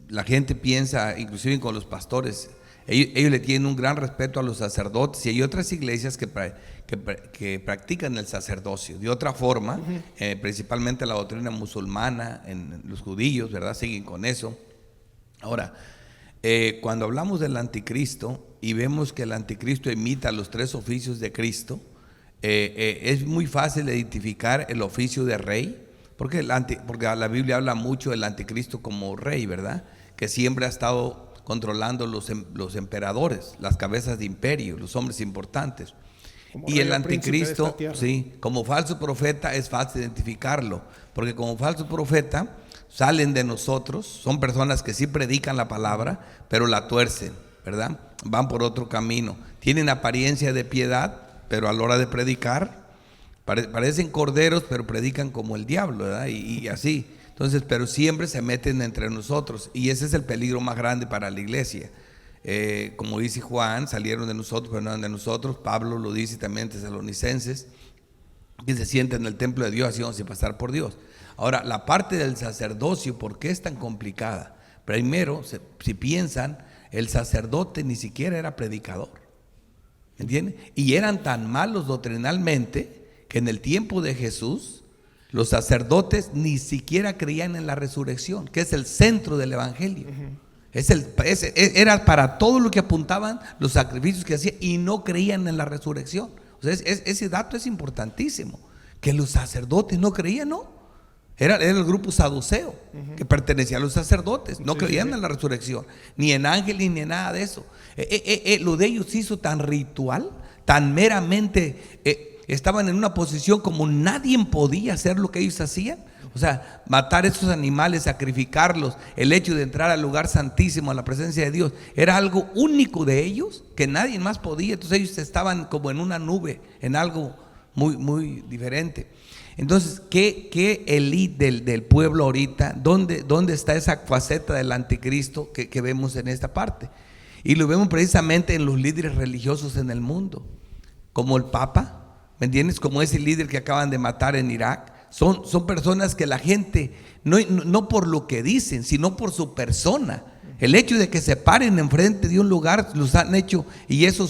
la gente piensa, inclusive con los pastores, ellos le tienen un gran respeto a los sacerdotes, y hay otras iglesias que practican el sacerdocio de otra forma, principalmente la doctrina musulmana, en los judíos, ¿verdad? Siguen con eso. Ahora, cuando hablamos del anticristo y vemos que el anticristo imita los tres oficios de Cristo, es muy fácil identificar el oficio de rey, porque la Biblia habla mucho del anticristo como rey, ¿verdad? Que siempre ha estado controlando los emperadores, las cabezas de imperio, los hombres importantes. Y el anticristo, sí, como falso profeta es fácil identificarlo, porque como falso profeta salen de nosotros, son personas que sí predican la palabra, pero la tuercen, ¿verdad? Van por otro camino, tienen apariencia de piedad, pero a la hora de predicar parecen corderos, pero predican como el diablo, ¿verdad? Y así. Entonces, pero siempre se meten entre nosotros, y ese es el peligro más grande para la iglesia. Como dice Juan, salieron de nosotros, pero no eran de nosotros. Pablo lo dice también en Tesalonicenses, que se sienten en el templo de Dios, así vamos a pasar por Dios. Ahora, la parte del sacerdocio, ¿por qué es tan complicada? Primero, si piensan, el sacerdote ni siquiera era predicador, ¿entienden? Y eran tan malos doctrinalmente que en el tiempo de Jesús los sacerdotes ni siquiera creían en la resurrección, que es el centro del evangelio. Era para todo lo que apuntaban los sacrificios que hacían, y no creían en la resurrección. O sea, ese dato es importantísimo, que los sacerdotes no creían, ¿no? Era el grupo saduceo, que pertenecía a los sacerdotes, no creían en la resurrección, ni en ángeles, ni en nada de eso. Lo de ellos se hizo tan ritual, tan meramente, estaban en una posición como nadie podía hacer lo que ellos hacían. O sea, matar esos animales, sacrificarlos, el hecho de entrar al lugar santísimo, a la presencia de Dios, era algo único de ellos, que nadie más podía. Entonces ellos estaban como en una nube, en algo muy, muy diferente. Entonces, ¿qué élite del pueblo ahorita? ¿Dónde está esa faceta del anticristo que vemos en esta parte? Y lo vemos precisamente en los líderes religiosos en el mundo, como el Papa, ¿me entiendes? Como ese líder que acaban de matar en Irak. Son personas que la gente, no por lo que dicen, sino por su persona, el hecho de que se paren enfrente de un lugar, los han hecho, y esa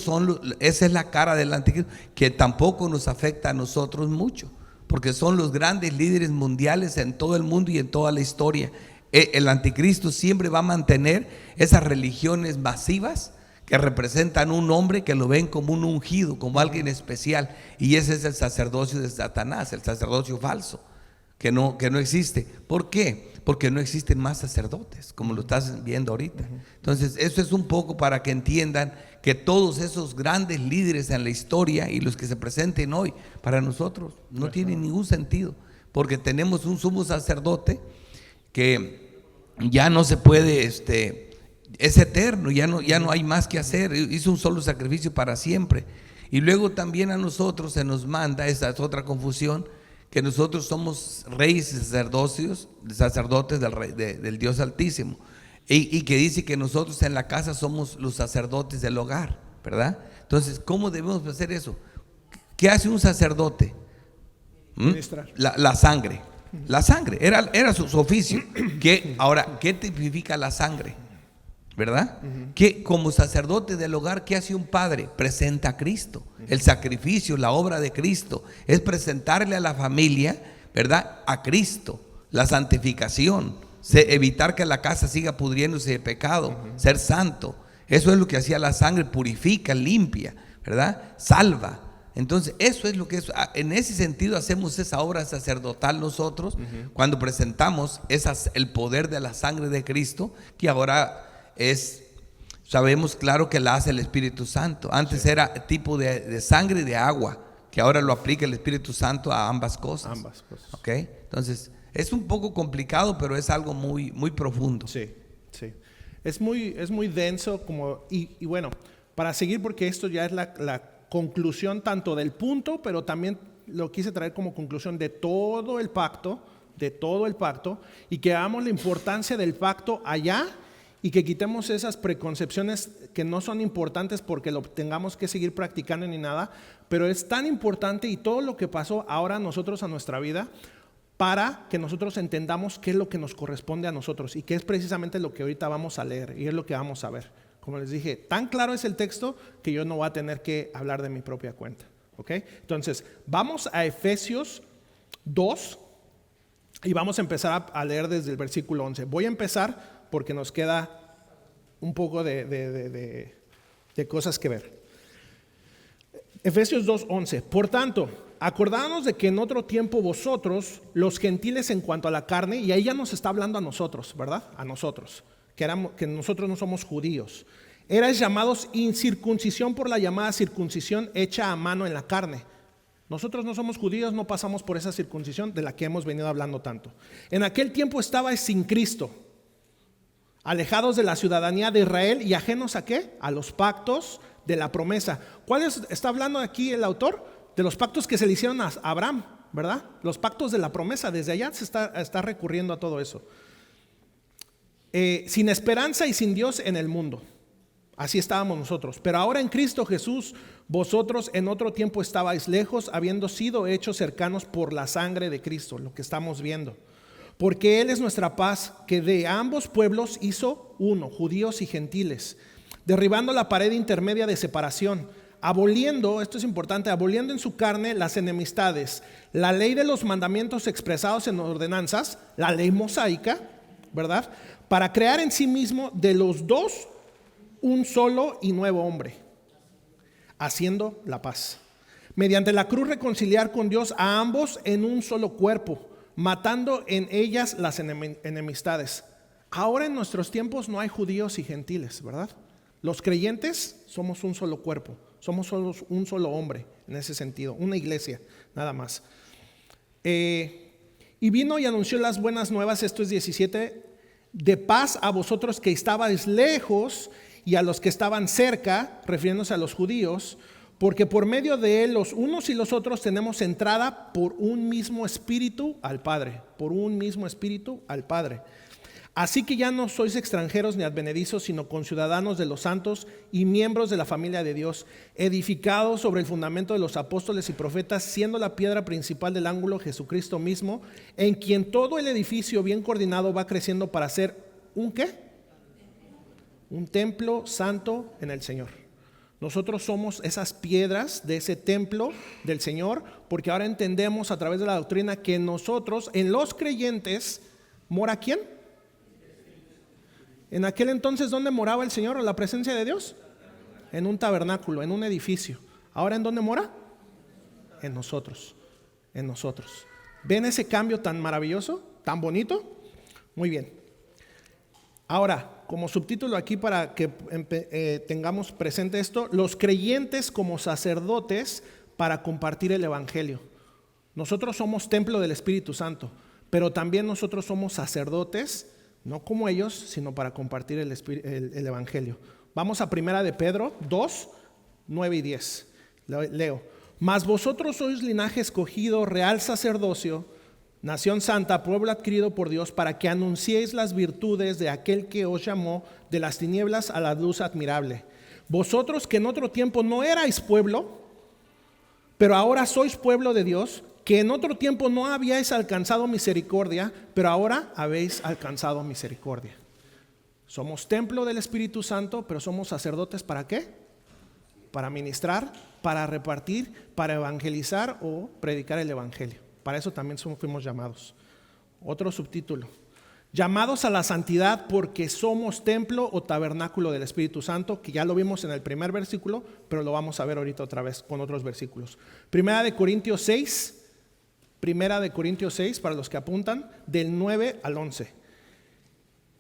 es la cara del anticristo, que tampoco nos afecta a nosotros mucho, porque son los grandes líderes mundiales en todo el mundo y en toda la historia. El anticristo siempre va a mantener esas religiones masivas que representan un hombre que lo ven como un ungido, como alguien especial, y ese es el sacerdocio de Satanás, el sacerdocio falso, que no existe. ¿Por qué? Porque no existen más sacerdotes, como lo estás viendo ahorita. Entonces, eso es un poco para que entiendan que todos esos grandes líderes en la historia y los que se presenten hoy, para nosotros no tienen ningún sentido, porque tenemos un sumo sacerdote que ya no se puede, es eterno, ya no hay más que hacer, hizo un solo sacrificio para siempre. Y luego también a nosotros se nos manda, esa es otra confusión, que nosotros somos reyes y sacerdotes del Dios Altísimo. Y que dice que nosotros en la casa somos los sacerdotes del hogar, ¿verdad? Entonces, ¿cómo debemos hacer eso? ¿Qué hace un sacerdote? La sangre. La sangre, era su oficio. Ahora, ¿qué tipifica la sangre? ¿Verdad? Que como sacerdote del hogar, ¿qué hace un padre? Presenta a Cristo. El sacrificio, la obra de Cristo, es presentarle a la familia, ¿verdad?, a Cristo. La santificación, evitar que la casa siga pudriéndose de pecado, ser santo. Eso es lo que hacía la sangre, purifica, limpia, ¿verdad? Salva. Entonces, eso es lo que es. En ese sentido hacemos esa obra sacerdotal nosotros, cuando presentamos el poder de la sangre de Cristo, que ahora sabemos claro que la hace el Espíritu Santo. Antes era tipo de sangre y de agua, que ahora lo aplica el Espíritu Santo a ambas cosas. ¿Ok? Entonces, es un poco complicado, pero es algo muy, muy profundo. Sí, sí. Es muy denso y bueno, para seguir, porque esto ya es la conclusión tanto del punto, pero también lo quise traer como conclusión de todo el pacto, y que veamos la importancia del pacto allá, y que quitemos esas preconcepciones que no son importantes porque lo tengamos que seguir practicando ni nada, pero es tan importante, y todo lo que pasó ahora nosotros a nuestra vida, para que nosotros entendamos qué es lo que nos corresponde a nosotros, y que es precisamente lo que ahorita vamos a leer, y es lo que vamos a ver. Como les dije, tan claro es el texto que yo no voy a tener que hablar de mi propia cuenta. ¿Ok? Entonces, vamos a Efesios 2 y vamos a empezar a leer desde el versículo 11. Voy a empezar porque nos queda un poco de cosas que ver. Efesios 2:11. Por tanto, acordándonos de que en otro tiempo vosotros, los gentiles en cuanto a la carne, y ahí ya nos está hablando a nosotros, ¿verdad? A nosotros, que nosotros no somos judíos, erais llamados incircuncisión por la llamada circuncisión hecha a mano en la carne. Nosotros no somos judíos, no pasamos por esa circuncisión de la que hemos venido hablando tanto. En aquel tiempo estabais sin Cristo, alejados de la ciudadanía de Israel y ajenos ¿a qué? A los pactos de la promesa. ¿Cuáles está hablando aquí el autor? De los pactos que se le hicieron a Abraham, ¿verdad? Los pactos de la promesa. Desde allá se está recurriendo a todo eso. Sin esperanza y sin Dios en el mundo. Así estábamos nosotros. Pero ahora en Cristo Jesús, vosotros en otro tiempo estabais lejos, habiendo sido hechos cercanos por la sangre de Cristo, lo que estamos viendo. Porque Él es nuestra paz, que de ambos pueblos hizo uno, judíos y gentiles, derribando la pared intermedia de separación, aboliendo, esto es importante, aboliendo en su carne las enemistades, la ley de los mandamientos expresados en ordenanzas, la ley mosaica, ¿verdad? Para crear en sí mismo de los dos un solo y nuevo hombre, haciendo la paz. Mediante la cruz reconciliar con Dios a ambos en un solo cuerpo, matando en ellas las enemistades. Ahora en nuestros tiempos no hay judíos y gentiles, ¿verdad? Los creyentes somos un solo cuerpo, somos un solo hombre en ese sentido, una iglesia, nada más. Y vino y anunció las buenas nuevas, esto es 17, de paz a vosotros que estabais lejos y a los que estaban cerca, refiriéndose a los judíos, porque por medio de él los unos y los otros tenemos entrada por un mismo espíritu al Padre, por un mismo espíritu al Padre. Así que ya no sois extranjeros ni advenedizos, sino conciudadanos de los santos y miembros de la familia de Dios, edificados sobre el fundamento de los apóstoles y profetas, siendo la piedra principal del ángulo Jesucristo mismo, en quien todo el edificio bien coordinado va creciendo para ser ¿un qué? Un templo santo en el Señor. Nosotros somos esas piedras de ese templo del Señor, porque ahora entendemos a través de la doctrina que nosotros, en los creyentes, ¿mora quién? En aquel entonces, ¿dónde moraba el Señor o la presencia de Dios? En un tabernáculo, en un edificio. ¿Ahora en dónde mora? En nosotros, en nosotros. ¿Ven ese cambio tan maravilloso, tan bonito? Muy bien. Ahora, como subtítulo aquí para que tengamos presente esto, los creyentes como sacerdotes para compartir el evangelio. Nosotros somos templo del Espíritu Santo, pero también nosotros somos sacerdotes, no como ellos, sino para compartir el evangelio. Vamos a 1 de Pedro 2, 9 y 10. Leo. Mas vosotros sois linaje escogido, real sacerdocio, nación santa, pueblo adquirido por Dios, para que anunciéis las virtudes de aquel que os llamó de las tinieblas a la luz admirable. Vosotros que en otro tiempo no erais pueblo, pero ahora sois pueblo de Dios, que en otro tiempo no habíais alcanzado misericordia, pero ahora habéis alcanzado misericordia. Somos templo del Espíritu Santo, pero somos sacerdotes ¿para qué? Para ministrar, para repartir, para evangelizar o predicar el evangelio. Para eso también fuimos llamados. Otro subtítulo: llamados a la santidad porque somos templo o tabernáculo del Espíritu Santo, que ya lo vimos en el primer versículo, pero lo vamos a ver ahorita otra vez con otros versículos. Primera de Corintios 6, para los que apuntan, del 9 al 11.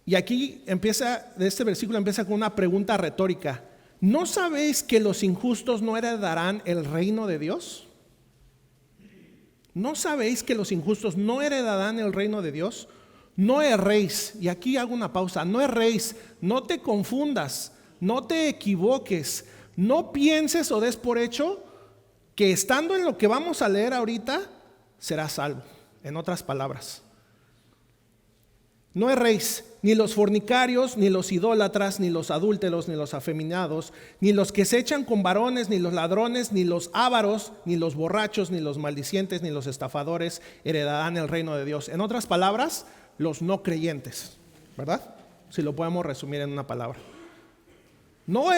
Y aquí este versículo empieza con una pregunta retórica. ¿No sabéis que los injustos no heredarán el reino de Dios? ¿No sabéis que los injustos no heredarán el reino de Dios? No erréis, y aquí hago una pausa, no erréis, no te confundas, no te equivoques, no pienses o des por hecho que estando en lo que vamos a leer ahorita, serás salvo. En otras palabras, no erréis, ni los fornicarios, ni los idólatras, ni los adúlteros, ni los afeminados, ni los que se echan con varones, ni los ladrones, ni los ávaros, ni los borrachos, ni los maldicientes, ni los estafadores heredarán el reino de Dios. En otras palabras, los no creyentes, ¿verdad? Si lo podemos resumir en una palabra. No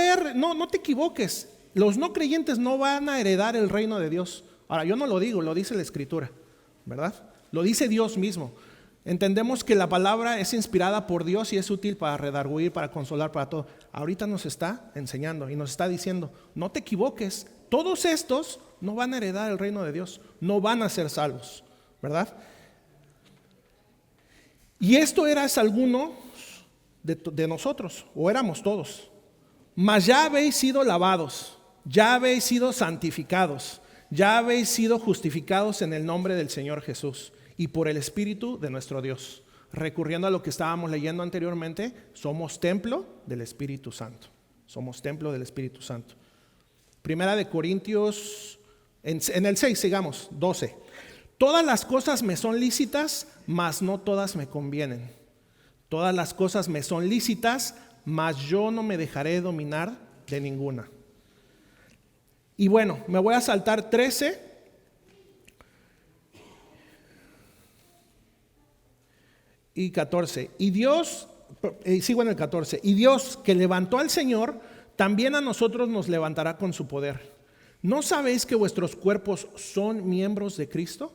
te equivoques, los no creyentes no van a heredar el reino de Dios. Ahora, yo no lo digo, lo dice la Escritura, ¿verdad? Lo dice Dios mismo. Entendemos que la palabra es inspirada por Dios y es útil para redarguir, para consolar, para todo. Ahorita nos está enseñando y nos está diciendo, no te equivoques, todos estos no van a heredar el reino de Dios, no van a ser salvos, ¿verdad? Y esto eras alguno de nosotros, o éramos todos. Mas ya habéis sido lavados, ya habéis sido santificados, ya habéis sido justificados en el nombre del Señor Jesús y por el Espíritu de nuestro Dios. Recurriendo a lo que estábamos leyendo anteriormente, somos templo del Espíritu Santo. Somos templo del Espíritu Santo. Primera de Corintios, en el 6, sigamos, 12. Todas las cosas me son lícitas, mas no todas me convienen. Todas las cosas me son lícitas, mas yo no me dejaré dominar de ninguna. Y bueno, me voy a saltar 13 y 14. Y Dios, sigo en el 14. Y Dios que levantó al Señor, también a nosotros nos levantará con su poder. ¿No sabéis que vuestros cuerpos son miembros de Cristo?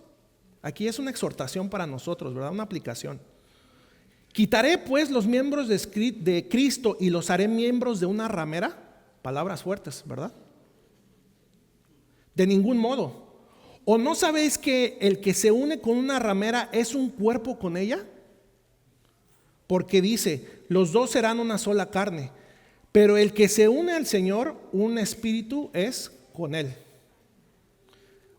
Aquí es una exhortación para nosotros, ¿verdad? Una aplicación. ¿Quitaré pues los miembros de Cristo y los haré miembros de una ramera? Palabras fuertes, ¿verdad? De ningún modo. ¿O no sabéis que el que se une con una ramera es un cuerpo con ella? Porque dice, los dos serán una sola carne. Pero el que se une al Señor, un espíritu es con él.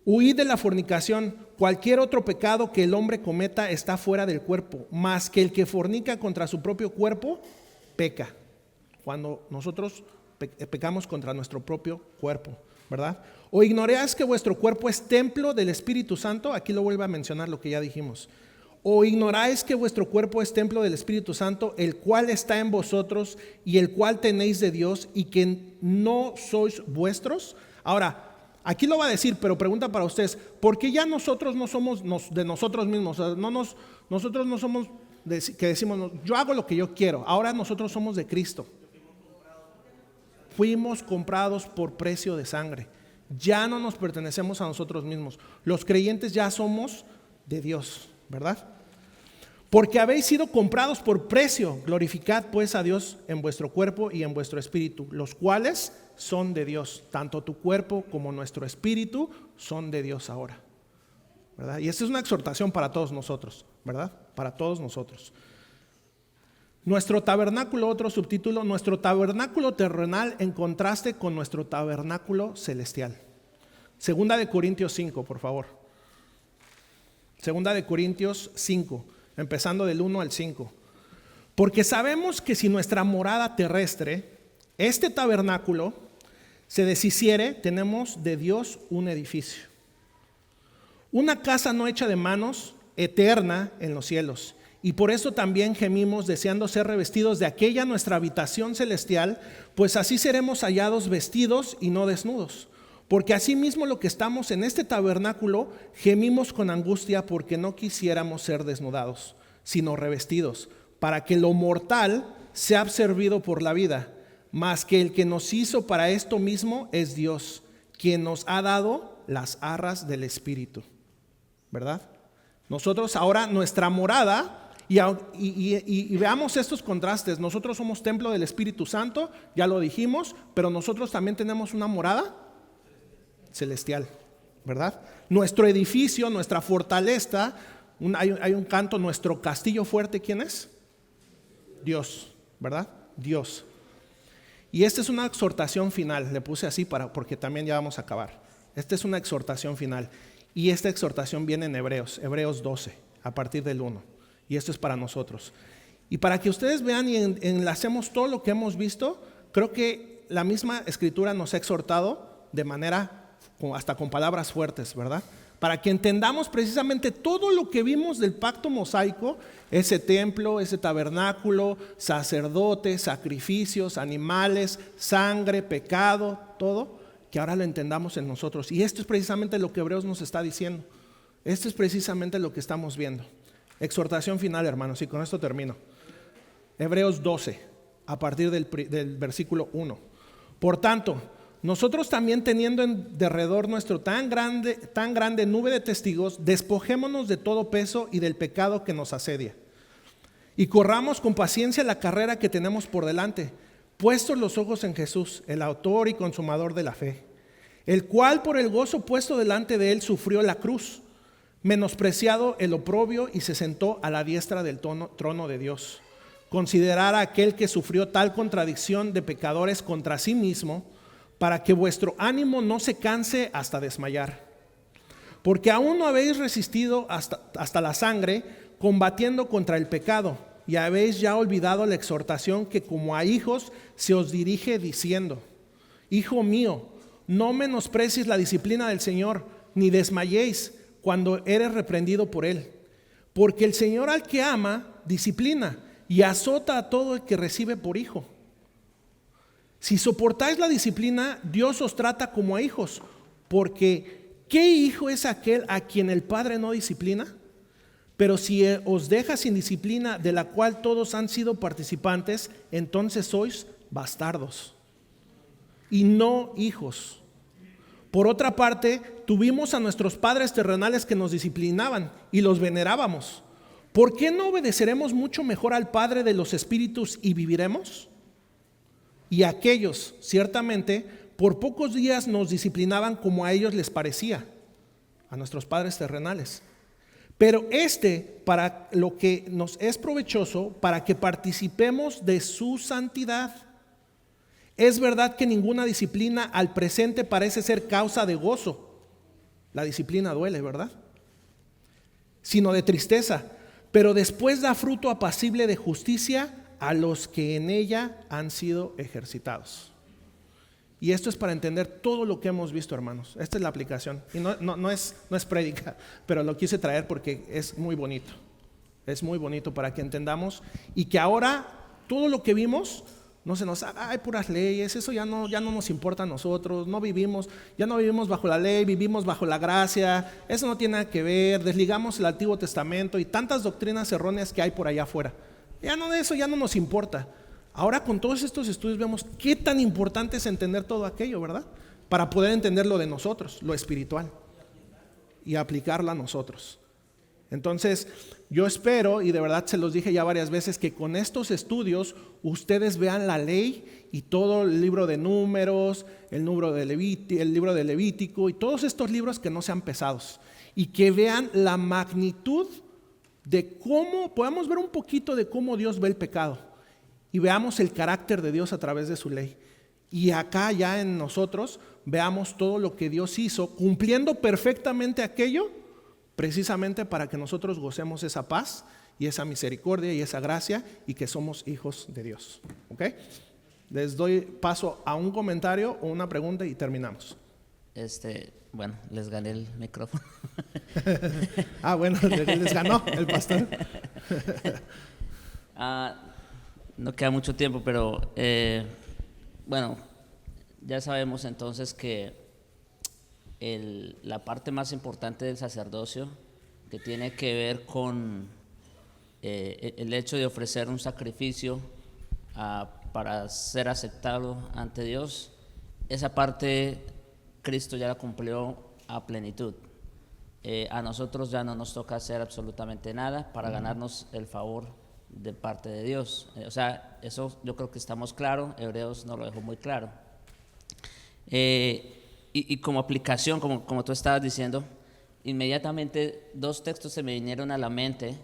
Huid de la fornicación. Cualquier otro pecado que el hombre cometa está fuera del cuerpo, mas que el que fornica contra su propio cuerpo, peca. Cuando nosotros pecamos contra nuestro propio cuerpo, ¿verdad? ¿O ignoráis que vuestro cuerpo es templo del Espíritu Santo? Aquí lo vuelve a mencionar lo que ya dijimos. ¿O ignoráis que vuestro cuerpo es templo del Espíritu Santo, el cual está en vosotros y el cual tenéis de Dios y que no sois vuestros? Ahora, aquí lo va a decir, pero pregunta para ustedes, ¿por qué ya nosotros no somos de nosotros mismos? O sea, nosotros no somos que decimos, yo hago lo que yo quiero. Ahora nosotros somos de Cristo. Fuimos comprados por precio de sangre. Ya no nos pertenecemos a nosotros mismos. Los creyentes ya somos de Dios, ¿verdad? Porque habéis sido comprados por precio. Glorificad pues a Dios en vuestro cuerpo y en vuestro espíritu, los cuales son de Dios. Tanto tu cuerpo como nuestro espíritu son de Dios ahora, ¿verdad? Y esta es una exhortación para todos nosotros, ¿verdad? Para todos nosotros. Nuestro tabernáculo, otro subtítulo, nuestro tabernáculo terrenal en contraste con nuestro tabernáculo celestial. Segunda de Corintios 5, por favor. Segunda de Corintios 5, empezando del 1 al 5. Porque sabemos que si nuestra morada terrestre, este tabernáculo, se deshiciere, tenemos de Dios un edificio, una casa no hecha de manos, eterna en los cielos. Y por eso también gemimos deseando ser revestidos de aquella nuestra habitación celestial, pues así seremos hallados vestidos y no desnudos. Porque asimismo lo que estamos en este tabernáculo, gemimos con angustia porque no quisiéramos ser desnudados, sino revestidos, para que lo mortal sea absorbido por la vida. Mas que el que nos hizo para esto mismo es Dios, quien nos ha dado las arras del Espíritu. ¿Verdad? Nosotros ahora nuestra morada, y veamos estos contrastes. Nosotros somos templo del Espíritu Santo, ya lo dijimos, pero nosotros también tenemos una morada celestial, ¿verdad? Nuestro edificio, nuestra fortaleza, hay un canto, nuestro castillo fuerte, ¿quién es? Dios, ¿verdad? Dios. Y esta es una exhortación final, le puse así porque también ya vamos a acabar. Esta es una exhortación final. Y esta exhortación viene en Hebreos 12, a partir del 1. Y esto es para nosotros. Y para que ustedes vean y enlacemos todo lo que hemos visto, creo que la misma Escritura nos ha exhortado de manera, hasta con palabras fuertes, ¿verdad? Para que entendamos precisamente todo lo que vimos del pacto mosaico, ese templo, ese tabernáculo, sacerdotes, sacrificios, animales, sangre, pecado, todo, que ahora lo entendamos en nosotros. Y esto es precisamente lo que Hebreos nos está diciendo. Esto es precisamente lo que estamos viendo. Exhortación final, hermanos, y con esto termino. Hebreos 12, a partir del versículo 1. Por tanto, nosotros también teniendo en derredor nuestro tan grande nube de testigos, despojémonos de todo peso y del pecado que nos asedia. Y corramos con paciencia la carrera que tenemos por delante, puestos los ojos en Jesús, el autor y consumador de la fe, el cual por el gozo puesto delante de él sufrió la cruz, menospreciado el oprobio, y se sentó a la diestra del trono de Dios. Considerar a aquel que sufrió tal contradicción de pecadores contra sí mismo, para que vuestro ánimo no se canse hasta desmayar. Porque aún no habéis resistido hasta la sangre, combatiendo contra el pecado, y habéis ya olvidado la exhortación que como a hijos se os dirige diciendo: Hijo mío, no menosprecies la disciplina del Señor, ni desmayéis cuando eres reprendido por Él. Porque el Señor al que ama, disciplina y azota a todo el que recibe por hijo. Si soportáis la disciplina, Dios os trata como a hijos. Porque ¿qué hijo es aquel a quien el Padre no disciplina? Pero si os deja sin disciplina, de la cual todos han sido participantes, entonces sois bastardos y no hijos. Por otra parte, tuvimos a nuestros padres terrenales que nos disciplinaban y los venerábamos. ¿Por qué no obedeceremos mucho mejor al Padre de los espíritus y viviremos? Y aquellos, ciertamente, por pocos días nos disciplinaban como a ellos les parecía, a nuestros padres terrenales. Pero para lo que nos es provechoso, para que participemos de su santidad. Es verdad que ninguna disciplina al presente parece ser causa de gozo. La disciplina duele, ¿verdad? Sino de tristeza, pero después da fruto apacible de justicia a los que en ella han sido ejercitados. Y esto es para entender todo lo que hemos visto, hermanos. Esta es la aplicación. Y no es prédica, pero lo quise traer porque es muy bonito. Es muy bonito para que entendamos y que ahora todo lo que vimos no se nos haga, hay puras leyes, eso ya no nos importa a nosotros, ya no vivimos bajo la ley, vivimos bajo la gracia, eso no tiene nada que ver, desligamos el Antiguo Testamento y tantas doctrinas erróneas que hay por allá afuera. Eso ya no nos importa. Ahora con todos estos estudios vemos qué tan importante es entender todo aquello, ¿verdad? Para poder entender lo de nosotros, lo espiritual, y aplicarlo a nosotros. Entonces, yo espero, y de verdad se los dije ya varias veces, que con estos estudios ustedes vean la ley y todo el libro de Números, el libro de Levítico y todos estos libros que no sean pesados, y que vean la magnitud de cómo, podamos ver un poquito de cómo Dios ve el pecado y veamos el carácter de Dios a través de su ley. Y acá ya en nosotros veamos todo lo que Dios hizo, cumpliendo perfectamente aquello, precisamente para que nosotros gocemos esa paz y esa misericordia y esa gracia y que somos hijos de Dios. ¿Ok? Les doy paso a un comentario o una pregunta y terminamos. Bueno, les gané el micrófono. Bueno, les ganó el pastor. No queda mucho tiempo, pero bueno, ya sabemos entonces que la parte más importante del sacerdocio, que tiene que ver con el hecho de ofrecer un sacrificio para ser aceptado ante Dios, esa parte Cristo ya la cumplió a plenitud. A nosotros ya no nos toca hacer absolutamente nada para ganarnos el favor de parte de Dios. O sea, eso yo creo que estamos claros. Hebreos nos lo dejó muy claro. Y como aplicación, como tú estabas diciendo, inmediatamente dos textos se me vinieron a la mente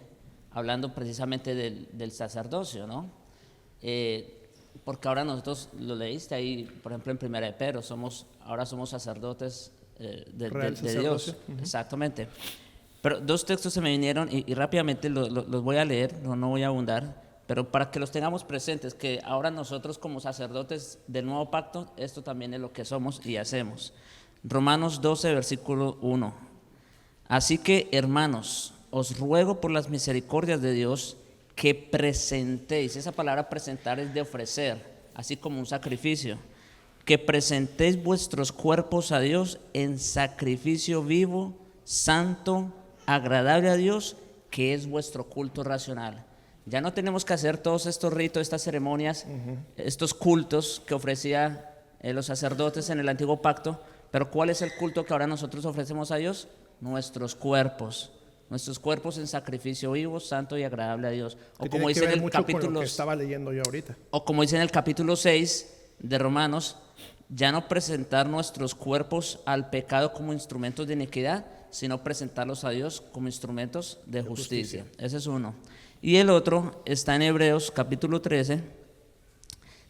hablando precisamente del sacerdocio, ¿no? Porque ahora nosotros, lo leíste ahí, por ejemplo, en 1 de Pedro, ahora somos sacerdotes de Dios. Exactamente. Pero dos textos se me vinieron y rápidamente los voy a leer, no voy a abundar, pero para que los tengamos presentes, que ahora nosotros como sacerdotes del nuevo pacto, esto también es lo que somos y hacemos. Romanos 12, versículo 1. Así que, hermanos, os ruego por las misericordias de Dios que presentéis, esa palabra presentar es de ofrecer, así como un sacrificio, que presentéis vuestros cuerpos a Dios en sacrificio vivo, santo, agradable a Dios, que es vuestro culto racional. Ya no tenemos que hacer todos estos ritos, estas ceremonias, estos cultos que ofrecían los sacerdotes en el antiguo pacto, pero ¿cuál es el culto que ahora nosotros ofrecemos a Dios? Nuestros cuerpos en sacrificio vivo, santo y agradable a Dios. O como dice en el capítulo que estaba leyendo yo ahorita. O como dice en el capítulo 6 de Romanos, ya no presentar nuestros cuerpos al pecado como instrumentos de iniquidad, sino presentarlos a Dios como instrumentos de justicia. Ese es uno. Y el otro está en Hebreos capítulo 13,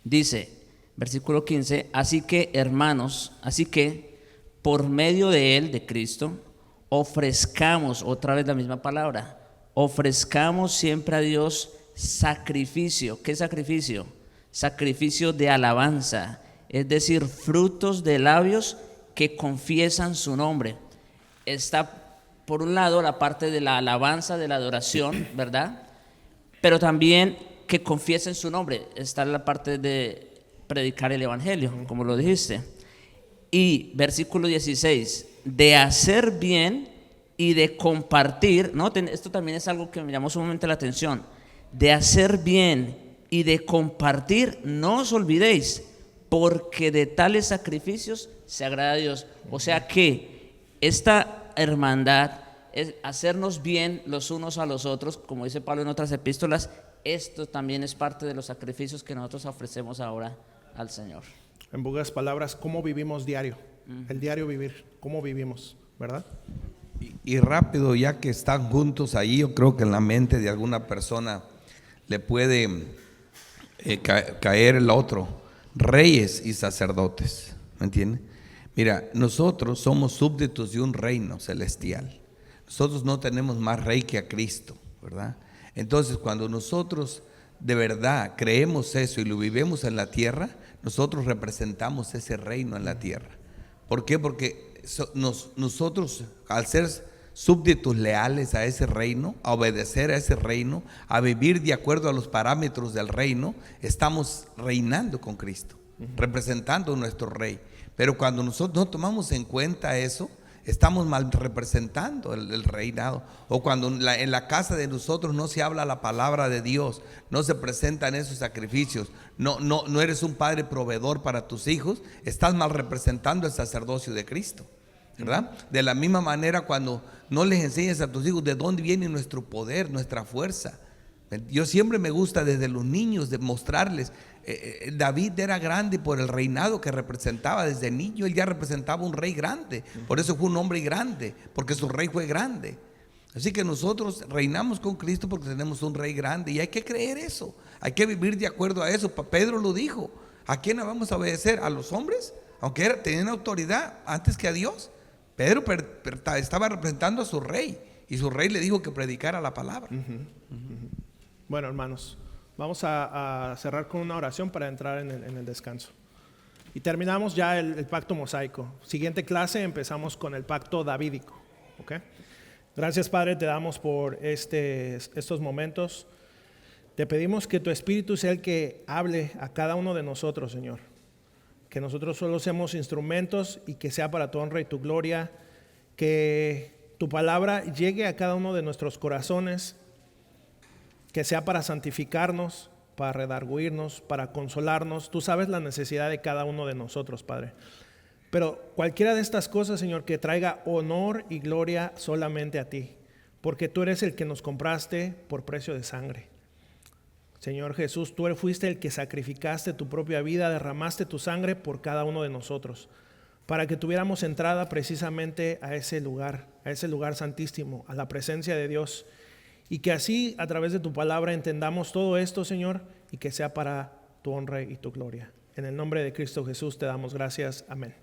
dice, versículo 15, así que hermanos, por medio de él, de Cristo, ofrezcamos, otra vez la misma palabra, ofrezcamos siempre a Dios sacrificio. ¿Qué sacrificio? Sacrificio de alabanza, es decir, frutos de labios que confiesan su nombre. Está por un lado la parte de la alabanza, de la adoración, ¿verdad? Pero también que confiesen su nombre. Está la parte de predicar el evangelio, como lo dijiste. Y versículo 16, de hacer bien y de compartir, ¿no? Esto también es algo que me llamó sumamente la atención. De hacer bien y de compartir, no os olvidéis, porque de tales sacrificios se agrada a Dios. O sea que esta hermandad es hacernos bien los unos a los otros, como dice Pablo en otras epístolas. Esto también es parte de los sacrificios que nosotros ofrecemos ahora al Señor. En pocas palabras, ¿cómo vivimos diario? El diario vivir, ¿cómo vivimos? ¿Verdad? Y rápido, ya que están juntos ahí, yo creo que en la mente de alguna persona le puede caer el otro, reyes y sacerdotes, ¿me entiendes? Mira, nosotros somos súbditos de un reino celestial. Nosotros no tenemos más rey que a Cristo, ¿verdad? Entonces, cuando nosotros de verdad creemos eso y lo vivimos en la tierra, nosotros representamos ese reino en la tierra. ¿Por qué? Porque nosotros, al ser súbditos leales a ese reino, a obedecer a ese reino, a vivir de acuerdo a los parámetros del reino, estamos reinando con Cristo, representando a nuestro rey. Pero cuando nosotros no tomamos en cuenta eso, estamos mal representando el reinado. O cuando en la casa de nosotros no se habla la palabra de Dios, no se presentan esos sacrificios, no eres un padre proveedor para tus hijos, estás mal representando el sacerdocio de Cristo, ¿verdad? De la misma manera, cuando no les enseñas a tus hijos de dónde viene nuestro poder, nuestra fuerza. Yo siempre me gusta desde los niños de mostrarles. David era grande por el reinado que representaba. Desde niño él ya representaba un rey grande. Por eso fue un hombre grande, porque su rey fue grande. Así que nosotros reinamos con Cristo porque tenemos un rey grande. Y hay que creer eso, hay que vivir de acuerdo a eso. Pedro lo dijo. ¿A quién vamos a obedecer? ¿A los hombres? Aunque tenían autoridad antes que a Dios. Pedro estaba representando a su rey, y su rey le dijo que predicara la palabra. Bueno, hermanos, Vamos a cerrar con una oración para entrar en el descanso. Y terminamos ya el pacto mosaico. Siguiente clase empezamos con el pacto davídico. ¿Okay? Gracias, Padre, te damos por estos momentos. Te pedimos que tu Espíritu sea el que hable a cada uno de nosotros, Señor. Que nosotros solo seamos instrumentos y que sea para tu honra y tu gloria. Que tu palabra llegue a cada uno de nuestros corazones. Que sea para santificarnos, para redarguirnos, para consolarnos. Tú sabes la necesidad de cada uno de nosotros, Padre. Pero cualquiera de estas cosas, Señor, que traiga honor y gloria solamente a ti, porque tú eres el que nos compraste por precio de sangre. Señor Jesús, tú fuiste el que sacrificaste tu propia vida, derramaste tu sangre por cada uno de nosotros, para que tuviéramos entrada precisamente a ese lugar santísimo, a la presencia de Dios. Y que así, a través de tu palabra, entendamos todo esto, Señor, y que sea para tu honra y tu gloria. En el nombre de Cristo Jesús te damos gracias. Amén.